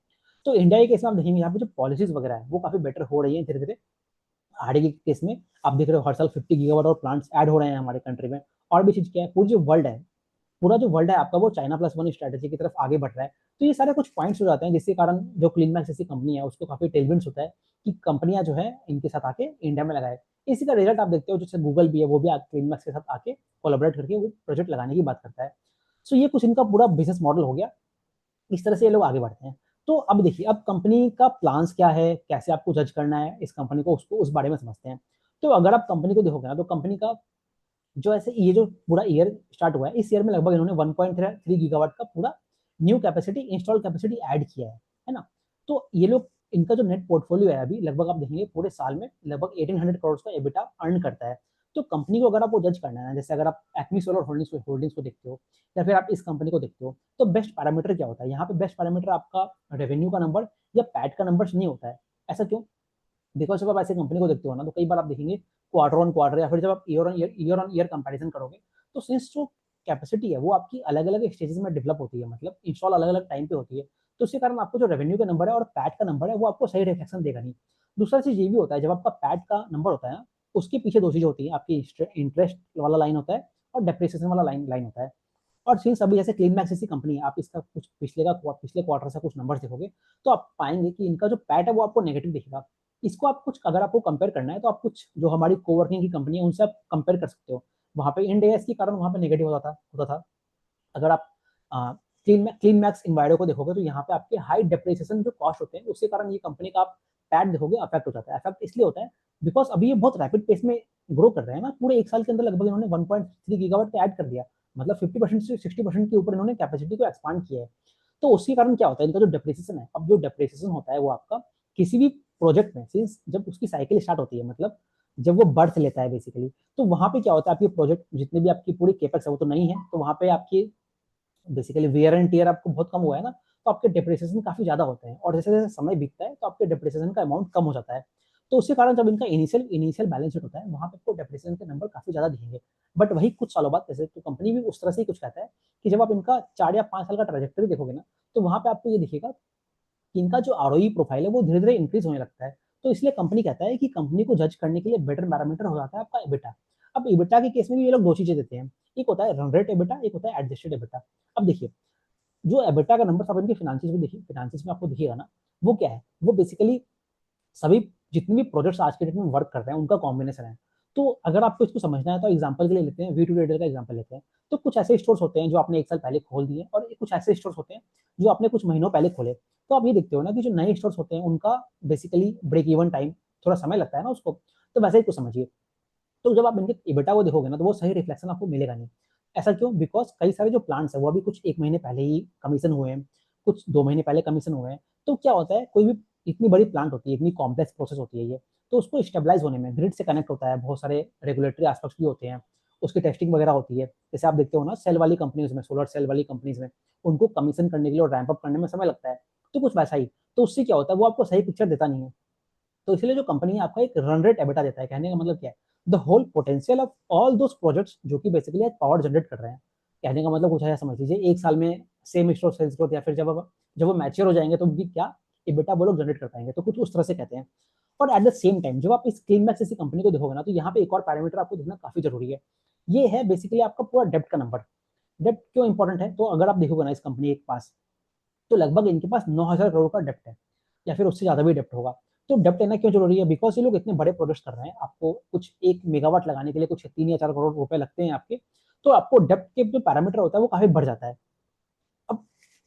तो इंडिया के केस में आप देखेंगे यहाँ पे जो पॉलिसीज वगैरह है वो काफी बेटर हो रही है धीरे धीरे। आरडी के केस में आप देख रहे हो हर साल 50 गीगावाट और प्लांट्स ऐड हो रहे हैं हमारे कंट्री में। और भी चीज क्या है, पूरी जो वर्ल्ड है, पूरा जो वर्ल्ड है आपका वो China+1 स्ट्रेटेजी की तरफ आगे बढ़ रहा है। तो ये सारे कुछ पॉइंट्स हो जाते हैं जिसके कारण जो क्लीनमैक्स जैसी कंपनी है उसको काफी टेलविंड्स होता है कि कंपनियां जो है इनके साथ आके इंडिया में लगाए। इसी का रिजल्ट आप देखते हो, जैसे गूगल भी है वो भी क्लीनमैक्स के साथ आके कोलैबोरेट करके वो प्रोजेक्ट लगाने की बात करता है। सो ये कुछ इनका पूरा बिजनेस मॉडल हो गया, इस तरह से ये लोग आगे बढ़ते हैं। तो अब देखिए, अब कंपनी का प्लान्स क्या है, कैसे आपको जज करना है इस कंपनी को, उसको उस बारे में समझते हैं। तो अगर आप कंपनी को देखोगे ना तो कंपनी का जो ऐसे ये जो पूरा ईयर स्टार्ट हुआ है, इस ईयर में लगभग इन्होंने 1.3 गीगावाट का पूरा new capacity install capacity add किया है ना। तो ये लोग, इनका जो नेट पोर्टफोलियो है अभी लगभग आप देखेंगे पूरे साल में लगभग 1800 करोड़ का एबिटा अर्न करता है। तो कंपनी को अगर आपको जज करना है ना, जैसे अगर आप एक्मी सोलर होल्डिंग्स को देखते हो या फिर आप इस कंपनी को देखते हो, तो बेस्ट पैरामीटर क्या होता है, यहाँ पे बेस्ट पैरामीटर आपका रेवेन्यू का नंबर या पैट का नंबर नहीं होता है। ऐसा क्यों, बिकॉज जब आप ऐसे कंपनी को देखते हो ना तो कई बार आप देखेंगे क्वार्टर ऑन क्वार्टर या फिर जब आप ईयर ऑन ईयर कंपैरिजन करोगे, तो सिंस जो कैपेसिटी है वो आपकी अलग अलग स्टेजेस में डेवलप होती है, मतलब इंस्टॉल अलग अलग टाइम पे होती है, तो उसके कारण आपको जो रेवेन्यू का नंबर है और पैट का नंबर है वो आपको सही रिफ्लेक्शन देगा नहीं। दूसरा चीज ये भी होता है, जब आपका पैट का नंबर होता है ना, उसके पीछे दो चीजें होती है, आपकी इंटरेस्ट वाला लाइन होता है और डेप्रिसिएशन वाला लाइन लाइन होता है। और सिंस अभी जैसे क्लीन मैक्स जैसी कंपनी है, आप इसका कुछ पिछले क्वार्टर से कुछ नंबर देखोगे, तो आप पाएंगे कि इनका जो पैट है वो आपको नेगेटिव दिखेगा। इसको आप कुछ, अगर आपको कंपेयर करना है तो आप कुछ जो हमारी कोवर्किंग की कंपनी है उनसे आप कंपेयर कर सकते हो। वहाँ पे इंड एएस के कारण वहाँ पे नेगेटिव होता था। अगर आप क्लीन मैक्स इन्वायरो को देखोगे, तो यहाँ पे आपके हाई डेप्रिसिएशन जो कॉस्ट होते हैं उसके कारण ये कंपनी का आप पैट देखोगे अफेक्ट हो जाता है। अफेक्ट इसलिए होता है बिकॉज अभी ये बहुत रैपिड पेस में ग्रो कर रहे हैं ना, पूरे एक साल के अंदर लगभग इन्होंने 1.3 गीगावाट का ऐड कर दिया, मतलब 50% से 60% के ऊपर इन्होंने कैपेसिटी को एक्सपांड किया है। तो उसके कारण क्या होता है, इनका जो डेप्रिसिएशन है, अब जो डेप्रिसिएशन होता है वो आपका किसी भी प्रोजेक्ट में सिंस जब उसकी साइकिल स्टार्ट होती है, मतलब जब वो बर्थ लेता है बेसिकली, तो वहां पे क्या होता है, आपकी प्रोजेक्ट जितने भी आपकी पूरी केपेक्स है वो तो नहीं है, तो वहां पे आपकी बेसिकली वेयर एंड टीयर आपको बहुत कम हुआ है ना, तो आपके डेप्रिसिएशन काफी ज्यादा होते हैं, और जैसे जैसे समय बीतता है तो आपके डेप्रिसिएशन का अमाउंट कम हो जाता है। तो उसके कारण जब इनका इनिशियल बैलेंस शीट होता है, वहां पे आपको डेप्रिसिएशन के नंबर काफी ज्यादा दिखेंगे। बट वही कुछ सालों बाद, जैसे तो कंपनी भी उस तरह से ही कुछ कहता है कि जब आप इनका 4 या 5 साल का ट्रेजेक्टरी देखोगे ना, तो वहां पे आपको ये दिखेगा कि इनका जो आरओई प्रोफाइल है वो धीरे धीरे इंक्रीज होने लगता है। तो इसलिए कंपनी कहता है कि कंपनी को जज करने के लिए बेटर पैरामीटर हो जाता है आपका एबिटा। अब एबिटा के केस में भी ये लोग दो चीजें देते हैं, एक होता है रन रेट एबिटा, एक होता है एडजस्टेड एबिटा। अब देखिए, जो एबिटा का नंबर आप इनके फाइनेंशियल में देखिए, फाइनेंशियल में आपको दिखेगा ना, वो क्या है, वो बेसिकली सभी जितने भी प्रोजेक्ट्स आज के डेट में वर्क कर रहे हैं उनका कॉम्बिनेशन है। तो अगर आपको इसको समझना है तो एग्जांपल के लिए लेते हैं, वी टू ट्रेडर का एग्जांपल लेते हैं। तो कुछ ऐसे स्टोर्स होते हैं जो आपने एक साल पहले खोल दिए, और कुछ ऐसे स्टोर्स होते हैं जो आपने कुछ महीनों पहले खोले। तो आप ये देखते हो ना कि जो नए स्टोर्स होते हैं उनका बेसिकली ब्रेक इवन टाइम थोड़ा समय लगता है ना उसको, तो वैसे ही कुछ समझिए। तो जब आप इनके EBITDA को देखोगे ना, तो वो सही रिफ्लेक्शन आपको मिलेगा नहीं। ऐसा क्यों? बिकॉज कई सारे जो प्लांट्स है वो अभी कुछ 1 महीने पहले ही कमीशन हुए हैं, कुछ 2 महीने पहले कमीशन हुए हैं। तो क्या होता है, कोई भी इतनी बड़ी प्लांट होती है, इतनी कॉम्प्लेक्स प्रोसेस होती है ये, तो उसको स्टेबलाइज होने में ग्रिड से कनेक्ट होता है, बहुत सारे रेगुलेटरी एस्पेक्ट्स भी होते हैं, उसकी टेस्टिंग वगैरह होती है। जैसे आप देखते हो ना, सेल वाली कंपनीज में, सोलर सेल वाली कंपनीज में, उनको कमीशन करने के लिए और रैंप अप करने में समय लगता है। तो कुछ वैसा ही, तो उससे क्या होता है, वो आपको सही पिक्चर देता नहीं है। तो इसलिए जो कंपनी है आपका एक रन रेट एबिटा देता है। कहने का मतलब क्या है, the whole potential of all those projects जो कि बेसिकली पावर जनरेट कर रहे हैं। कहने का मतलब कुछ ऐसा समझ लीजिए, एक साल में सेम स्टोर सेल्स ग्रोथ, या फिर जब वो मैच्योर हो जाएंगे तो भी क्या एबिटा वो लोग जनरेट कर पाएंगे, तो कुछ उस तरह से कहते हैं। और एट द सेम टाइम जब आप इस क्लीनमैक्स जैसी कंपनी को देखोगे ना, तो यहाँ पे एक और पैरामीटर आपको देखना काफी जरूरी है। ये है बेसिकली आपका पूरा डेप्ट का नंबर। डेप्ट क्यों इंपॉर्टेंट है, तो अगर आप देखोगे ना इस कंपनी के पास, तो लगभग इनके पास 9,000 करोड़ का डेप्ट है, या फिर उससे ज्यादा भी डेप्ट होगा। तो डेप्ट लेना क्यों जरूरी है, बिकॉज ये लोग इतने बड़े प्रोजेक्ट कर रहे हैं, आपको कुछ 1 मेगावाट लगाने के लिए कुछ 3 या 4 करोड़ रुपए लगते हैं आपके। तो आपको डेप्ट के जो पैरामीटर होता है वो काफी बढ़ जाता है। अब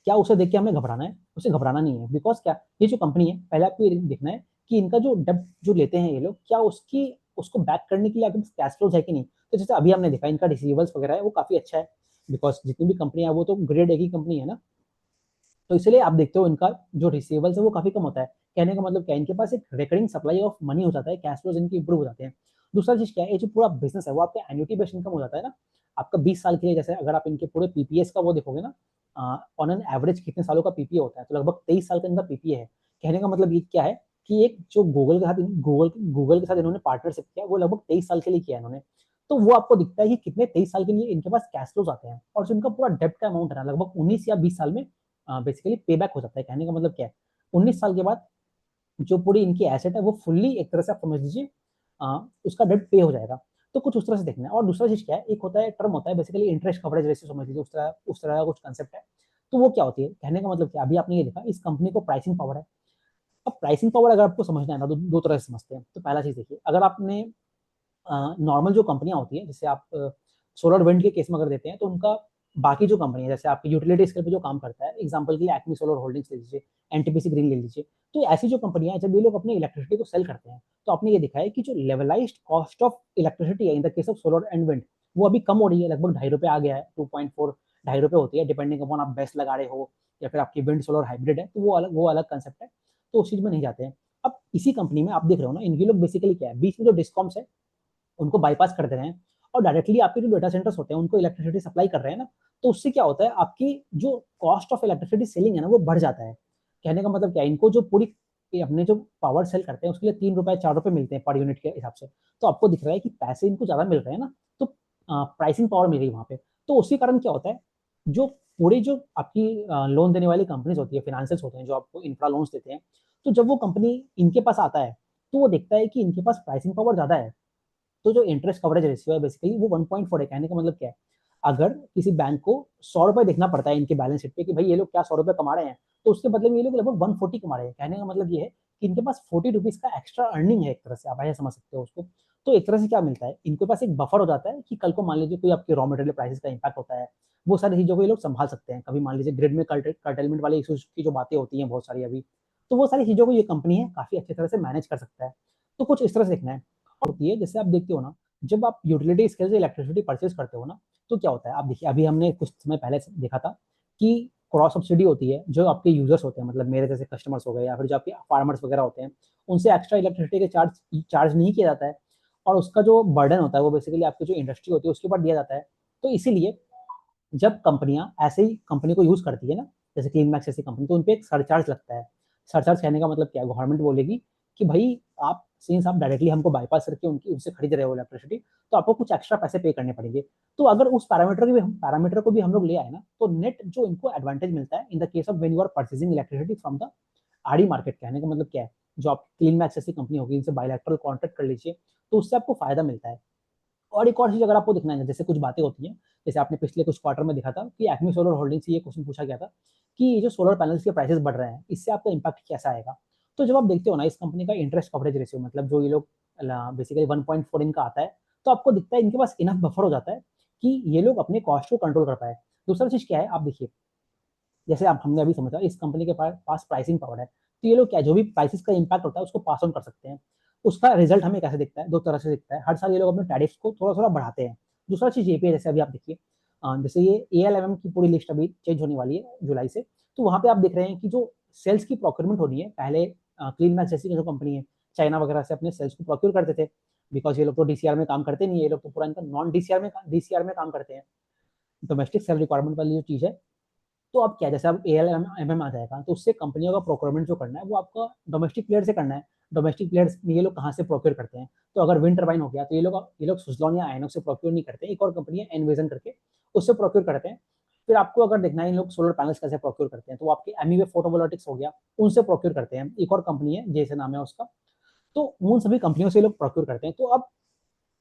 क्या उसे देख के हमें घबराना है? उसे घबराना नहीं है, बिकॉज क्या, ये जो कंपनी है, पहले आपको ये देखना है कि इनका जो डेप्ट जो लेते हैं ये लोग, क्या उसकी उसको बैक करने के लिए आपके कैश फ्लोज है कि नहीं। तो जैसे अभी हमने देखा इनका रिसीवेबल्स वगैरह है वो काफी अच्छा है, बिकॉज जितनी भी कंपनियां है वो तो ग्रेड ए की कंपनी है ना। तो इसलिए आप देखते हो इनका जो रिसीवेबल्स है वो काफी कम होता है। कहने का मतलब क्या है, इनके पास एक रिकरिंग सप्लाई ऑफ मनी हो जाता है, कैश फ्लोज इनके इंप्रूव हो जाते हैं। दूसरा चीज क्या है, ये जो पूरा बिजनेस है वो आपका एन्युटी बेस्ड इनकम हो जाता है ना, आपका 20 साल के लिए। जैसे अगर आप इनके पूरे पीपीएस का वो देखोगे ना, ऑन एन एवरेज कितने सालों का पीपीए होता है, तो लगभग 23 साल का इनका पीपीए है। कहने का मतलब ये क्या है कि एक जो गूगल के साथ गूगल के साथ इन्होंने पार्टनरशिप किया, वो लगभग 23 साल के लिए किया इन्होंने। तो वो आपको दिखता है कि कितने 23 साल के लिए इनके पास कैश फ्लोज आते हैं, और जो इनका पूरा डेप्ट का अमाउंट है ना, लगभग 19 या 20 साल में बेसिकली पे बैक हो जाता है। कहने का मतलब क्या है, 19 साल के बाद जो पूरी इनकी एसेट है वो फुल्ली, एक तरह से आप समझ लीजिए, उसका डेट पे हो जाएगा। तो कुछ उस तरह से देखना है। और दूसरा चीज क्या है, एक होता है टर्म होता है बेसिकली इंटरेस्ट कवरेज रेशियो, समझ लीजिए उस तरह का कुछ कंसेप्ट है। तो वो क्या होती है, कहने का मतलब क्या, अभी आपने ये देखा इस कंपनी को प्राइसिंग पावर है। अब प्राइसिंग पावर अगर आपको समझना है ना, तो दो तरह से समझते हैं। तो पहला चीज देखिए, अगर आपने नॉर्मल जो कंपनियां होती है, जैसे आप सोलर विंड के केस में अगर देते हैं, तो उनका बाकी जो कंपनी है, जैसे आपकी यूटिलिटी स्केल पे जो काम करता है, एग्जांपल के लिए एक्मी सोलर होल्डिंग्स ले लीजिए, एनटीपीसी ग्रीन ले लीजिए। तो ऐसी जो कंपनियां हैं, जब ये लोग अपनी इलेक्ट्रिसिटी को सेल करते हैं, तो आपने ये देखा है कि जो लेवलाइज्ड कॉस्ट ऑफ इलेक्ट्रिसिटी है in the case of solar and wind, वो अभी कम हो रही है, लगभग ₹2.5 आ गया है, 2.4 ₹2.5 होती है, डिपेंडिंग अपॉन आप बेस्ट लगा रहे हो या फिर आपकी विंड सोलर हाइब्रिड है, तो वो अलग कंसेप्ट है। तो उस चीज में नहीं जाते हैं। अब इसी कंपनी में आप देख रहे हो ना, इनके लोग बेसिकली क्या है, बीच में जो डिस्कॉम्स है उनको बाईपास कर दे रहे हैं, और डायरेक्टली आपके जो डेटा सेंटर्स होते हैं उनको इलेक्ट्रिसिटी सप्लाई कर रहे हैं ना। तो उससे क्या होता है, आपकी जो कॉस्ट ऑफ इलेक्ट्रिसिटी सेलिंग है ना वो बढ़ जाता है। कहने का मतलब क्या है, इनको जो पूरी ये अपने जो पावर सेल करते हैं उसके लिए 3 रुपए 4 रुपए मिलते हैं पर यूनिट के हिसाब से, तो आपको दिख रहा है कि पैसे इनको ज़्यादा मिल रहे हैं ना, तो प्राइसिंग पावर मिल रही है वहाँ पे। तो उसी कारण क्या होता है, जो पूरी जो आपकी लोन देने वाली कंपनीज होती है, फाइनेंशियल्स होते हैं जो आपको इंफ्रा लोन्स देते हैं, तो जब वो कंपनी इनके पास आता है तो वो देखता है कि इनके पास प्राइसिंग पावर ज़्यादा है, तो जो इंटरेस्ट कवरेज रेशियो है बेसिकली वो 1.4 है। कहने का मतलब क्या है, अगर किसी बैंक को 100 रुपए देखना पड़ता है इनके बैलेंस शीट पे कि भाई ये लोग क्या 100 रुपए कमा रहे हैं, तो उसके बदले में ये लोग लगभग 140 कमा रहे हैं। कहने का मतलब ये है कि इनके पास 40 रुपीज का एक्स्ट्रा अर्निंग है, एक तरह से आप ऐसे समझ सकते हो उसको। तो एक तरह से क्या मिलता है, इनके पास एक बफर हो जाता है कि कल को मान लीजिए कोई आपके रॉ मटेरियल प्राइसेस का इम्पैक्ट होता है, वो सारी चीजों को ये लोग संभाल सकते हैं। कभी मान लीजिए ग्रिड में कर्टेलमेंट वाले इश्यूज की जो बातें होती हैं बहुत सारी अभी, तो वो सारी चीजों को ये कंपनी है काफी अच्छी तरह से मैनेज कर सकता है। तो कुछ इस तरह से देखना है। होती है जैसे आप देखते हो ना, जब आप यूटिलिटी स्केल से इलेक्ट्रिसिटी परचेज करते हो ना, तो क्या होता है आप देखिए, अभी हमने कुछ समय पहले देखा था कि क्रॉस सब्सिडी होती है, जो आपके यूजर्स होते हैं, मतलब मेरे जैसे कस्टमर्स हो गए या फिर जो आपके फार्मर्स वगैरह होते हैं, उनसे एक्स्ट्रा इलेक्ट्रिसिटी के चार्ज नहीं किया जाता है, और उसका जो बर्डन होता है वो बेसिकली आपकी जो इंडस्ट्री होती है उसके ऊपर दिया जाता है। तो इसीलिए जब कंपनियां ऐसे ही कंपनी को यूज करती है ना, जैसे क्लीन मैक्स जैसी कंपनी, तो उनपे एक सरचार्ज लगता है। सरचार्ज कहने का मतलब क्या है, गवर्नमेंट बोलेगी कि भाई आप सिंस आप डायरेक्टली हमको बाईपास करके उनकी उनसे खरीद रहे हो इलेक्ट्रिसिटी, तो आपको कुछ एक्स्ट्रा पैसे पे करने पड़ेंगे। तो अगर उस पैरामीटर को भी हम लोग ले आए ना, तो नेट जो इनको एडवांटेज मिलता है in the case of when you are purchasing electricity from the R D market. कहने का मतलब क्या है, जो आप क्लीन मैक्स जैसी कंपनी होगी इनसे बायलैटरल कॉन्ट्रैक्ट कर लीजिए, तो उससे आपको फायदा मिलता है। और एक और चीज अगर आपको दिखना है, जैसे कुछ बातें होती हैं, जैसे आपने पिछले कुछ क्वार्टर में देखा था कि एक्मी सोलर होल्डिंग से ये क्वेश्चन पूछा गया था कि ये जो सोलर पैनल्स के प्राइसेस बढ़ रहे हैं इससे आपका इम्पैक्ट कैसा आएगा। तो जब आप देखते हो ना इस कंपनी का इंटरेस्ट कवरेज रेशियो, मतलब जो ये लोग बेसिकली 1.4 इनका आता है, तो आपको दिखता है इनके पास इनफ बफर हो जाता है कि ये लोग अपने कॉस्ट को कंट्रोल कर पाए। दूसरा चीज क्या है, आप देखिए, जैसे आप हमने अभी समझा इस कंपनी के पास प्राइसिंग पावर है, तो ये लोग क्या, जो भी प्राइसेस का इम्पैक्ट होता है उसको पास ऑन कर सकते हैं। उसका रिजल्ट हमें कैसे दिखता है, दो तरह से दिखता है। हर साल ये लोग अपने टैरिफ्स को थोड़ा थोड़ा बढ़ाते हैं। दूसरा चीज ये भी है, जैसे अभी आप देखिए, जैसे ये ALMM की पूरी लिस्ट अभी चेंज होने वाली है जुलाई से, तो वहां पे आप देख रहे हैं कि जो सेल्स की प्रोक्योरमेंट हो रही है, पहले क्लीन मैक्स जैसी जो कंपनी है चाइना वगैरह से अपने सेल्स को प्रोक्योर करते थे, बिकॉज ये लोग तो DCR में काम करते नहीं है, ये लोग तो पूरा इनका नॉन DCR में काम करते हैं, डोमेस्टिक सेल रिक्वायरमेंट वाली जो चीज है। तो अब क्या, जैसे अब ALMM आ जाएगा, तो उससे कंपनियों का प्रोक्योरमेंट जो करना है वो आपका डोमेस्टिक प्लेयर से करना है। डोमेस्टिक प्लेयर्स में ये लोग कहाँ से प्रोक्योर करते हैं, तो अगर विंड टर्बाइन हो गया तो ये लोग सुजलॉन या आयनोक्स से प्रोक्योर नहीं करते, एक और कंपनी है एनविजन करके, उससे प्रोक्योर करते हैं। फिर आपको अगर देखना है इन लोग सोलर पैनल्स कैसे प्रोक्योर करते हैं, तो वो आपके एमीवे फोटोवोल्टिक्स हो गया, उनसे प्रोक्योर करते हैं। एक और कंपनी है जैसे नाम है उसका, तो उन सभी कंपनियों से लोग प्रोक्योर करते हैं। तो अब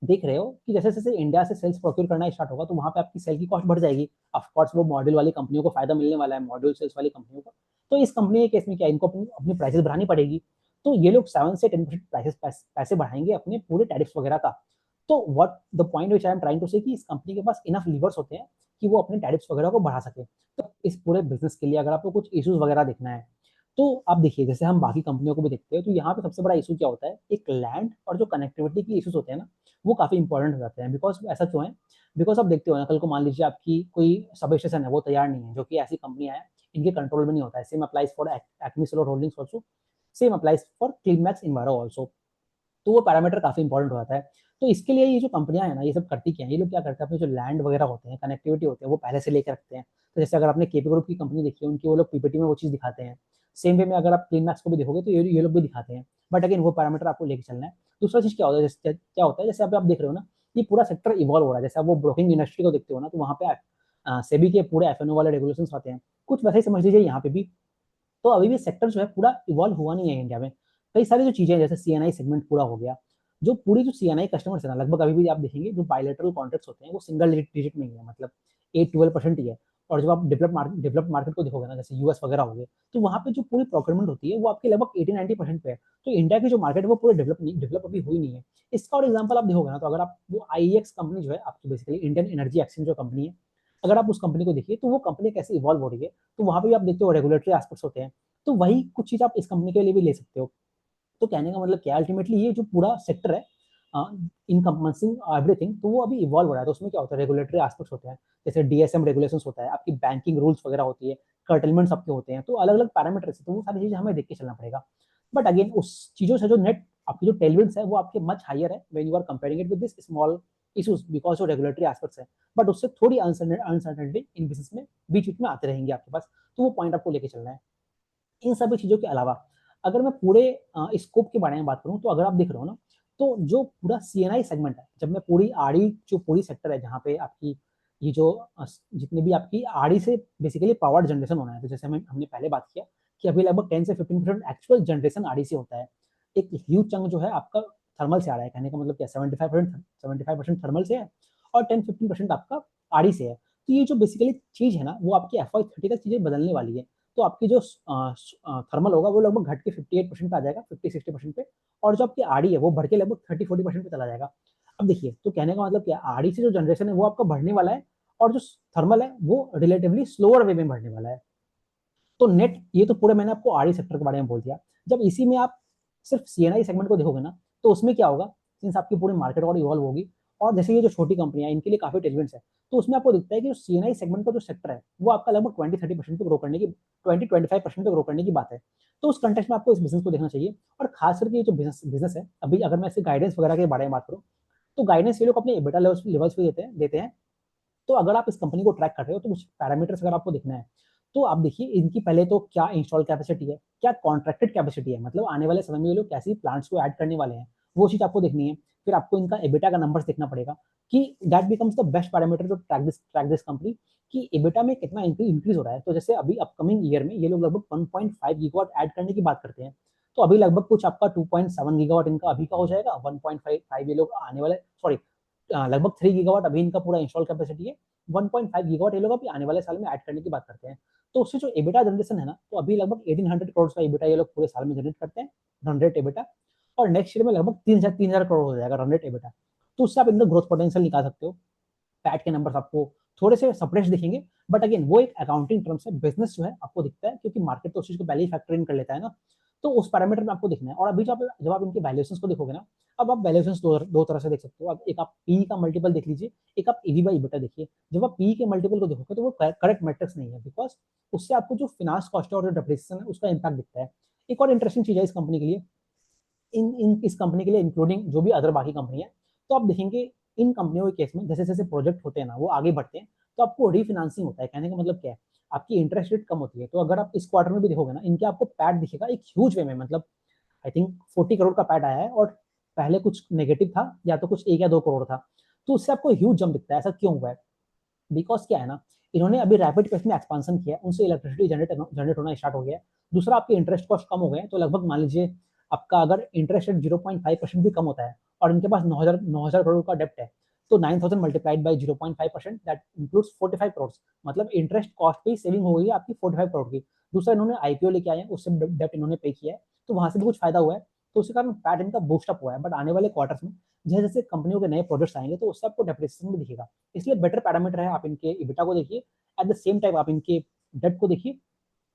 देख रहे हो कि जैसे जैसे इंडिया से सेल्स प्रोक्योर करना स्टार्ट होगा, तो वहां पे आपकी सेल की कॉस्ट बढ़ जाएगी। ऑफकोर्स वो मॉड्यूल वाली कंपनियों को फायदा मिलने वाला है, मॉड्यूल सेल्स वाली कंपनियों को। तो इस कंपनी के केस में क्या, इनको अपनी अपनी प्राइसेस बढ़ानी पड़ेगी। तो ये लोग 7 से 10% पैसे बढ़ाएंगे अपने पूरे टैरिफ्स वगैरह का। तो what the point which I am trying to say, कि इस कंपनी के पास इनफ लीवर्स होते हैं कि वो अपने टैरिफ्स वगैरह को बढ़ा सके। तो इस पूरे बिजनेस के लिए अगर आपको कुछ इश्यूज वगैरह देखना है, तो आप देखिए, जैसे हम बाकी कंपनियों को भी देखते हैं, तो यहाँ पे सबसे बड़ा इशू क्या होता है, एक लैंड और जो कनेक्टिविटी की इश्यूज होते हैं ना, वो काफी इंपॉर्टेंट हो जाते हैं। बिकॉज ऐसा क्यों है, बिकॉज आप देखते हो ना, कल को मान लीजिए आपकी कोई सब स्टेशन है वो तैयार नहीं है, जो कि ऐसी कंपनियां हैं इनके कंट्रोल में नहीं होता है। Same applies for acme solar holdings also, same applies for clean max इन्वायरो also. तो वो पैरामीटर काफी इंपॉर्टेंट हो जाता है। तो इसके लिए ये जो कंपनियां हैं ना, ये सब करती क्या है, ये लोग क्या करते हैं, अपने जो लैंड वगैरह होते हैं, कनेक्टिविटी होते हैं, वो पहले से लेकर रखते हैं। तो जैसे अगर आपने केपी ग्रुप की कंपनी देखी है, उनकी वो लोग PPT में वो चीज दिखाते हैं। सेम वे में अगर आप क्लीन मैक्स को भी देखोगे तो ये लोग भी दिखाते हैं। बट अगेन वो पैरामीटर आपको लेके चलना है। दूसरा चीज क्या होता है, जैसे क्या होता है, जैसे अभी आप देख रहे हो ना, ये पूरा सेक्टर इवॉल्व हो रहा है। जैसे आप वो ब्रोकिंग इंडस्ट्री को देखते हो ना, तो वहाँ पे सेबी के पूरे FNO वाले रेगुलेशन आते हैं, कुछ वैसे ही समझ लीजिए यहाँ पे भी। तो अभी भी सेक्टर जो है पूरा इवॉल्व हुआ नहीं है इंडिया में। कई सारी जो चीजें, जैसे CNI सेगमेंट पूरा हो गया, जो पूरी जो CNI कस्टमर्स है ना, लगभग अभी भी आप देखेंगे जो बायलेटरल कॉन्ट्रैक्ट्स होते हैं वो सिंगल डिजिट में ही है, मतलब 8-12% ही है। और जब आप डेवलप मार्केट को देखोगे ना, जैसे US वगैरह हो गए, तो वहाँ पे जो पूरी प्रोक्योरमेंट होती है वो आपके लगभग 80-90% पे है। तो इंडिया की जो मार्केट है वो पूरे डेवलप अभी हुई नहीं है। इसका और एग्जाम्पल आप देखोगे ना, तो अगर आप वो IEX कंपनी जो है आपकी, बेसिकली इंडियन एनर्जी एक्सचेंज जो कंपनी है, अगर आप उस कंपनी को देखिए तो वो कंपनी कैसे इवॉल्व हो रही है, तो वहाँ पे भी आप देखते हो रेगुलेटरी एस्पेक्ट्स होते हैं। तो वही कुछ चीज आप इस कंपनी के लिए भी ले सकते हो। तो कहने का मतलब क्या, अल्टीमेटली ये जो पूरा सेक्टर है इन कंपनसिंग एवरीथिंग, तो वो अभी इवॉल्व हो रहा है। तो उसमें क्या होता है, रेगुलेटरी एस्पेक्ट्स होते हैं, जैसे DSM रेगुलेशंस होता है, आपकी बैंकिंग रूल्स वगैरह होती है, कर्टलमेंट्स आपके होते हैं, तो अलग अलग पैरामीटर्स है, तो वो सारी चीजें हमें देख के चलना पड़ेगा। बट अगेन उस चीजों से जो नेट आपकी जो टेलविंड्स है वो आपके मच हायर है when you are comparing it with this small issues, because जो रेगुलेटरी एस्पेक्ट्स है। बट उससे थोड़ी अनसर्टेनिटी इन बिजनेस में बीच बीच में आते रहेंगे आपके पास, तो वो पॉइंट आपको लेके चलना है। इन सभी चीजों के अलावा अगर मैं पूरे स्कोप के बारे में बात करूं, तो अगर आप देख रहे हो ना, तो जो पूरा सीएनआई सेगमेंट है, जब मैं पूरी आड़ी जो पूरी सेक्टर है जहाँ पे आपकी ये जो जितने भी आपकी आड़ी से बेसिकली पावर जनरेशन होना है, तो जैसे हमने पहले बात किया कि अभी लगभग 10 से 15% एक्चुअल जनरेशन आड़ी से होता है। एक ह्यूज चंक जो है आपका थर्मल से आ रहा है, कहने का मतलब क्या, 75% थर्मल से है और 10-15% आपका आड़ी से है। तो ये जो बेसिकली चीज है ना, वो आपकी FY30 तक चीजें बदलने वाली है। तो आपकी जो थर्मल होगा वो लगभग घट के 58% पे आ जाएगा, 50-60% पे, और जो आपकी आड़ी है वो बढ़ के लगभग 30-40% पे चला जाएगा। अब देखिए, तो कहने का मतलब क्या, आड़ी से जो जनरेशन है वो आपका बढ़ने वाला है, और जो थर्मल है वो रिलेटिवली स्लोअर वे में बढ़ने वाला है। तो नेट, ये तो पूरे मैंने आपको आरई सेक्टर के बारे में बोल दिया। जब इसी में आप सिर्फ सीएनआई सेगमेंट को देखोगे ना, तो उसमें क्या होगा, सिंस आपकी पूरी मार्केट और इवॉल्व होगी, और जैसे ये जो छोटी कंपनियां इनके लिए काफी टेलविंड्स है, तो उसमें आपको दिखता है कि जो सीएनआई सेगमेंट का जो सेक्टर है वो आपका लगभग 20-30% पे ग्रो करने की, 20-25% पे ग्रो करने की बात है। तो उस कंटेक्स्ट में आपको इस बिजनेस को देखना चाहिए। और खास करके ये जो बिजनेस है, अभी अगर मैं इसके गाइडेंस वगैरह के बारे में बात करूँ, तो गाइडेंस ये लोग अपने एबिटा लेवल्स पे देते हैं। तो अगर आप इस कंपनी को ट्रैक कर रहे हो, तो कुछ पैरामीटर्स अगर आपको देखना है, तो आप देखिए इनकी पहले तो क्या इंस्टॉल कैपेसिटी है, क्या कॉन्ट्रैक्टेड कैपेसिटी है, मतलब आने वाले समय में ये लोग कैसी प्लांट्स को ऐड करने वाले हैं, वो चीज आपको देखनी है। फिर आपको इनका एबिटा का नंबर्स देखना पड़ेगा, कि that becomes the best parameter to track this company, कि एबिटा में कितना इंक्रीज हो रहा है। तो जैसे अभी अपकमिंग ईयर में ये लोग लगभग 1.5 गीगावाट ऐड करने की बात करते हैं। तो अभी लगभग कुछ आपका 2.7 गीगावाट इनका अभी का हो जाएगा, 1.5 ये लोग आने वाले, सॉरी, लगभग 3 गीगावाट अभी इनका पूरा इंस्टॉल कैपेसिटी है, 1.5 गीगावाट ये लोग अभी आने वाले साल में ऐड करने की बात करते हैं। तो उससे जो एबिटा जनरेशन है ना, तो अभी लगभग 1800 करोड़ का एबिटा ये लोग पूरे साल में जनरेट करते हैं, रन रेट एबिटा। और नेक्स्ट ईयर में लगभग 3000 करोड़ हो जाएगा रन रेट एबिटा। तो उससे आप इनका ग्रोथ पोटेंशियल निकाल सकते हो। पैट के नंबर्स आपको थोड़े से सप्रेस दिखेंगे, बट अगेन वो एक अकाउंटिंग टर्म्स है, बिजनेस जो है आपको दिखता है, क्योंकि मार्केट तो उस चीज को पहले ही फैक्टर इन कर लेता है ना। तो उस पैरामीटर में आपको दिखना है। और अभी जब आप इनके वैल्यूएशंस को देखोगे ना, अब आप वैल्यूएशंस दो तरह से देख सकते हो। अब एक आप पी का मल्टीपल देख लीजिए, एक आप ईवी बाई ईबिटा देखिए। जब आप पी के मल्टीपल को देखोगे तो वो करेक्ट मैट्रिक्स नहीं है, बिकॉज उससे आपको जो फिनांस कॉस्ट है और जो डेप्रिसिएशन है उसका इम्पैक्ट दिखता है। एक और इंटरेस्टिंग चीज है इस कंपनी के लिए, इन इन इस कंपनी के लिए, इंक्लूडिंग जो भी अदर बाकी कंपनी है, तो आप देखेंगे इन कंपनियों के केस में जैसे जैसे प्रोजेक्ट होते हैं ना, वो आगे बढ़ते हैं, तो आपको रीफिनांसिंग होता है। कहने का मतलब क्या है, आपकी इंटरेस्ट रेट कम होती है। तो अगर आप इस क्वार्टर में भी देखोगे ना, इनके आपको पैट दिखेगा एक ह्यूज वे में, मतलब आई थिंक 40 करोड़ का पैट आया है, और पहले कुछ नेगेटिव था, या तो कुछ 1 या 2 करोड़ था। तो उससे आपको ह्यूज जंप दिखता है। ऐसा क्यों हुआ है? बिकॉज क्या है ना, इन्होंने अभी रैपिड पेस में एक्सपांशन किया है, उनसे इलेक्ट्रिसिटी जनरेट होना स्टार्ट हो गया है। दूसरा, आपके इंटरेस्ट कॉस्ट कम हो गए हैं, तो लगभग मान लीजिए आपका अगर इंटरेस्ट रेट 0.5% भी कम होता है, और इनके पास 9,000 करोड़ का डेप्ट है, तो 9,000 multiplied by 0.5%, that includes 45 crore. मतलब इंटरेस्ट कॉस्ट पे सेविंग हो गई है आपकी 45 करोड़ की। दूसरा, इन्होंने आईपीओ लेके आए हैं, उससे डेप्ट इन्होंने पे किया है, तो वहां से भी कुछ फायदा हुआ है। तो उसी कारण पैट इनका बूस्टअप हुआ है। बट आने वाले क्वार्टर्स में जैसे जैसे कंपनियों के नए प्रोजेक्ट्स आएंगे, तो उससे आपको डेप्रिसिएशन भी दिखेगा। इसलिए बेटर पैरामीटर है, आप इनके इबिटा को देखिए, एट द सेम टाइम आप इनके डेट को देखिए,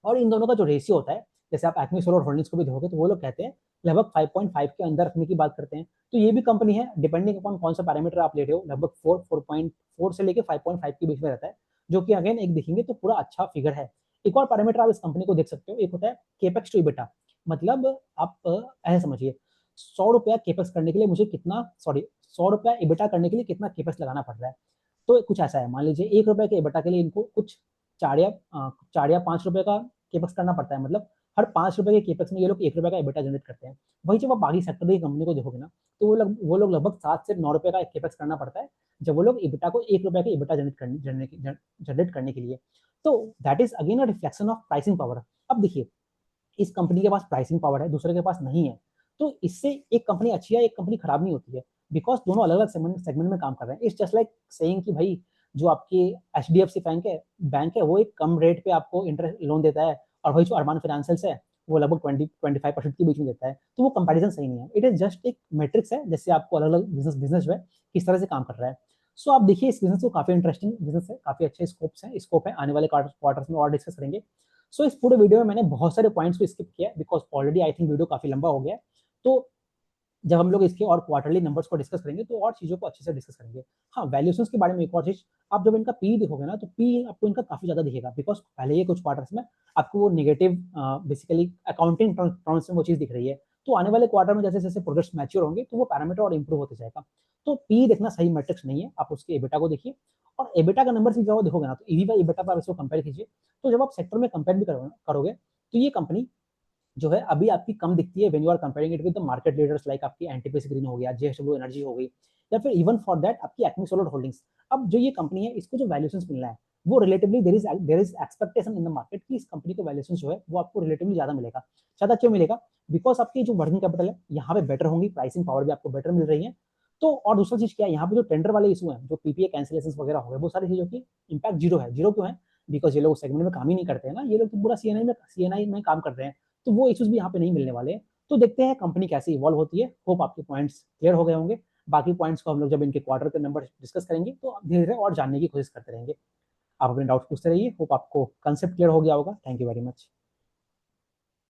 और इन दोनों का जो रेशियो होता है, जैसे आप एक्मी सोलर होल्डिंग्स को भी देखोगे, तो वो लोग कहते हैं लगभग 5.5 के अंदर रखने की बात करते हैं। तो ये भी कंपनी है, डिपेंडिंग अपॉन कौन सा पैरामीटर आप ले रहे हो, लगभग 4.4 से लेके 5.5 के बीच में रहता है, जो कि अगेन एक देखेंगे तो पूरा अच्छा फिगर है। एक और पैरामीटर आप इस कंपनी को देख सकते हो, एक होता है केपेक्स टू इबिटा। मतलब आप ऐसे समझिए, 100 रुपया केपेक्स करने के लिए मुझे कितना, सॉरी, 100 रुपया इबिटा करने के लिए कितना केपेक्स लगाना पड़ रहा है। तो कुछ ऐसा है, मान लीजिए 1 रुपए के इबिटा के लिए इनको कुछ 4 या 5 रुपए का केपेक्स करना पड़ता है। मतलब हर 5 रुपए के केपेक्स में ये लोग 1 रुपए का इबिटा जनरेट करते हैं। वही जब आप बाकी सेक्टर की कंपनी को देखोगे ना, तो वो लोग लगभग 7 से 9 रुपए का केपेक्स करना पड़ता है, जब वो लोग इबिटा को 1 रुपए के इबिटा जनरेट करने के लिए। तो that is again a reflection of pricing power. अब देखिए, इस कंपनी के पास प्राइसिंग पावर है, दूसरे के पास नहीं है। तो इससे एक कंपनी अच्छी है, एक कंपनी खराब नहीं होती है, बिकॉज दोनों अलग अलग सेगमेंट में काम कर रहे हैं। इट्स जस्ट लाइक सेइंग कि भाई, जो आपकी एचडीएफसी बैंक है वो एक कम रेट पे आपको इंटरेस्ट लोन देता है, और वही जो अरमान फाइनेंशियल है वो लगभग 20-25% के बीच में देता है। तो वो कंपैरिजन सही नहीं है। इट इज जस्ट एक मैट्रिक्स है, जैसे आपको अलग अलग बिजनेस जो है किस तरह से काम कर रहा है। सो आप देखिए, इस बिजनेस को काफी इंटरेस्टिंग बिजनेस है, काफी अच्छे स्कोप है, आने वाले क्वार्टर्स में और डिस्कस करेंगे। सो इस पूरे वीडियो में मैंने बहुत सारे पॉइंट्स को स्किप किया, because already I think video काफी लंबा हो गया है। तो जब हम लोग इसके और क्वार्टरली नंबर्स को डिस्कस करेंगे, तो और चीजों को अच्छे से डिस्कस करेंगे। हाँ, वैल्यूएशंस के बारे में एक और चीज, आप जब इनका पी देखोगे ना, तो पी आपको इनका काफी ज्यादा दिखेगा, बिकॉज पहले ये कुछ क्वार्टर्स में आपको वो नेगेटिव बेसिकली अकाउंटिंग टर्म्स में वो चीज दिख रही है। तो आने वाले क्वार्टर में जैसे जैसे प्रोजेक्ट्स मैच्योर होंगे, तो वो पैरामीटर और इंप्रूव होते जाएगा। तो पी देखना सही मैट्रिक्स नहीं है, आप उसके एबिटा को देखिए। और एबिटा का नंबर भी जब देखोगे ना, तो ईवी बाई एबिटा पर आप इसको कंपेयर कीजिए। तो जब आप सेक्टर में कंपेयर भी करोगे, तो ये कंपनी जो है अभी आपकी कम दिखती है when you are comparing it with the market leaders like आपकी एनटीपीसी ग्रीन हो गया, जेएसडब्ल्यू एनर्जी हो गई, या फिर इवन फॉर दैट आपकी एक्मे सोलर होल्डिंग्स। अब जो ये कंपनी है इसको जो वैल्यूएशंस मिल रहा है वो relatively there is expectation in the market कि इस कंपनी को वैल्यूएशन जो है वो आपको रिलेटिवली ज्यादा मिलेगा। ज्यादा क्यों मिलेगा? बिकॉज आपकी जो वर्किंग कैपिटल है यहाँ पे बेटर होंगी, प्राइसिंग पावर भी आपको बेटर मिल रही है। तो और दूसरा चीज क्या है, यहाँ पे जो टेंडर वाले इशू है, जो पीपीए कैंसिलेशन वगैरह हो गए, वो सारी चीजों की इम्पैक्ट जीरो है। जीरो क्यों है? बिकॉज ये लोग सेगमेंट में काम ही नहीं करते हैं ना, ये लोग तो पूरा सीएनआई में काम कर रहे हैं, तो वो इश्यूज भी यहाँ पे नहीं मिलने वाले। तो देखते हैं कंपनी कैसे इवॉल्व होती है। होप आपके पॉइंट्स क्लियर हो गए होंगे। बाकी पॉइंट्स को हम लोग जब इनके क्वार्टर के नंबर डिस्कस करेंगे तो धीरे धीरे और जानने की कोशिश करते रहेंगे। आप अपने डाउट्स पूछते रहिए। होप आपको कंसेप्ट क्लियर हो गया होगा। Thank you very much.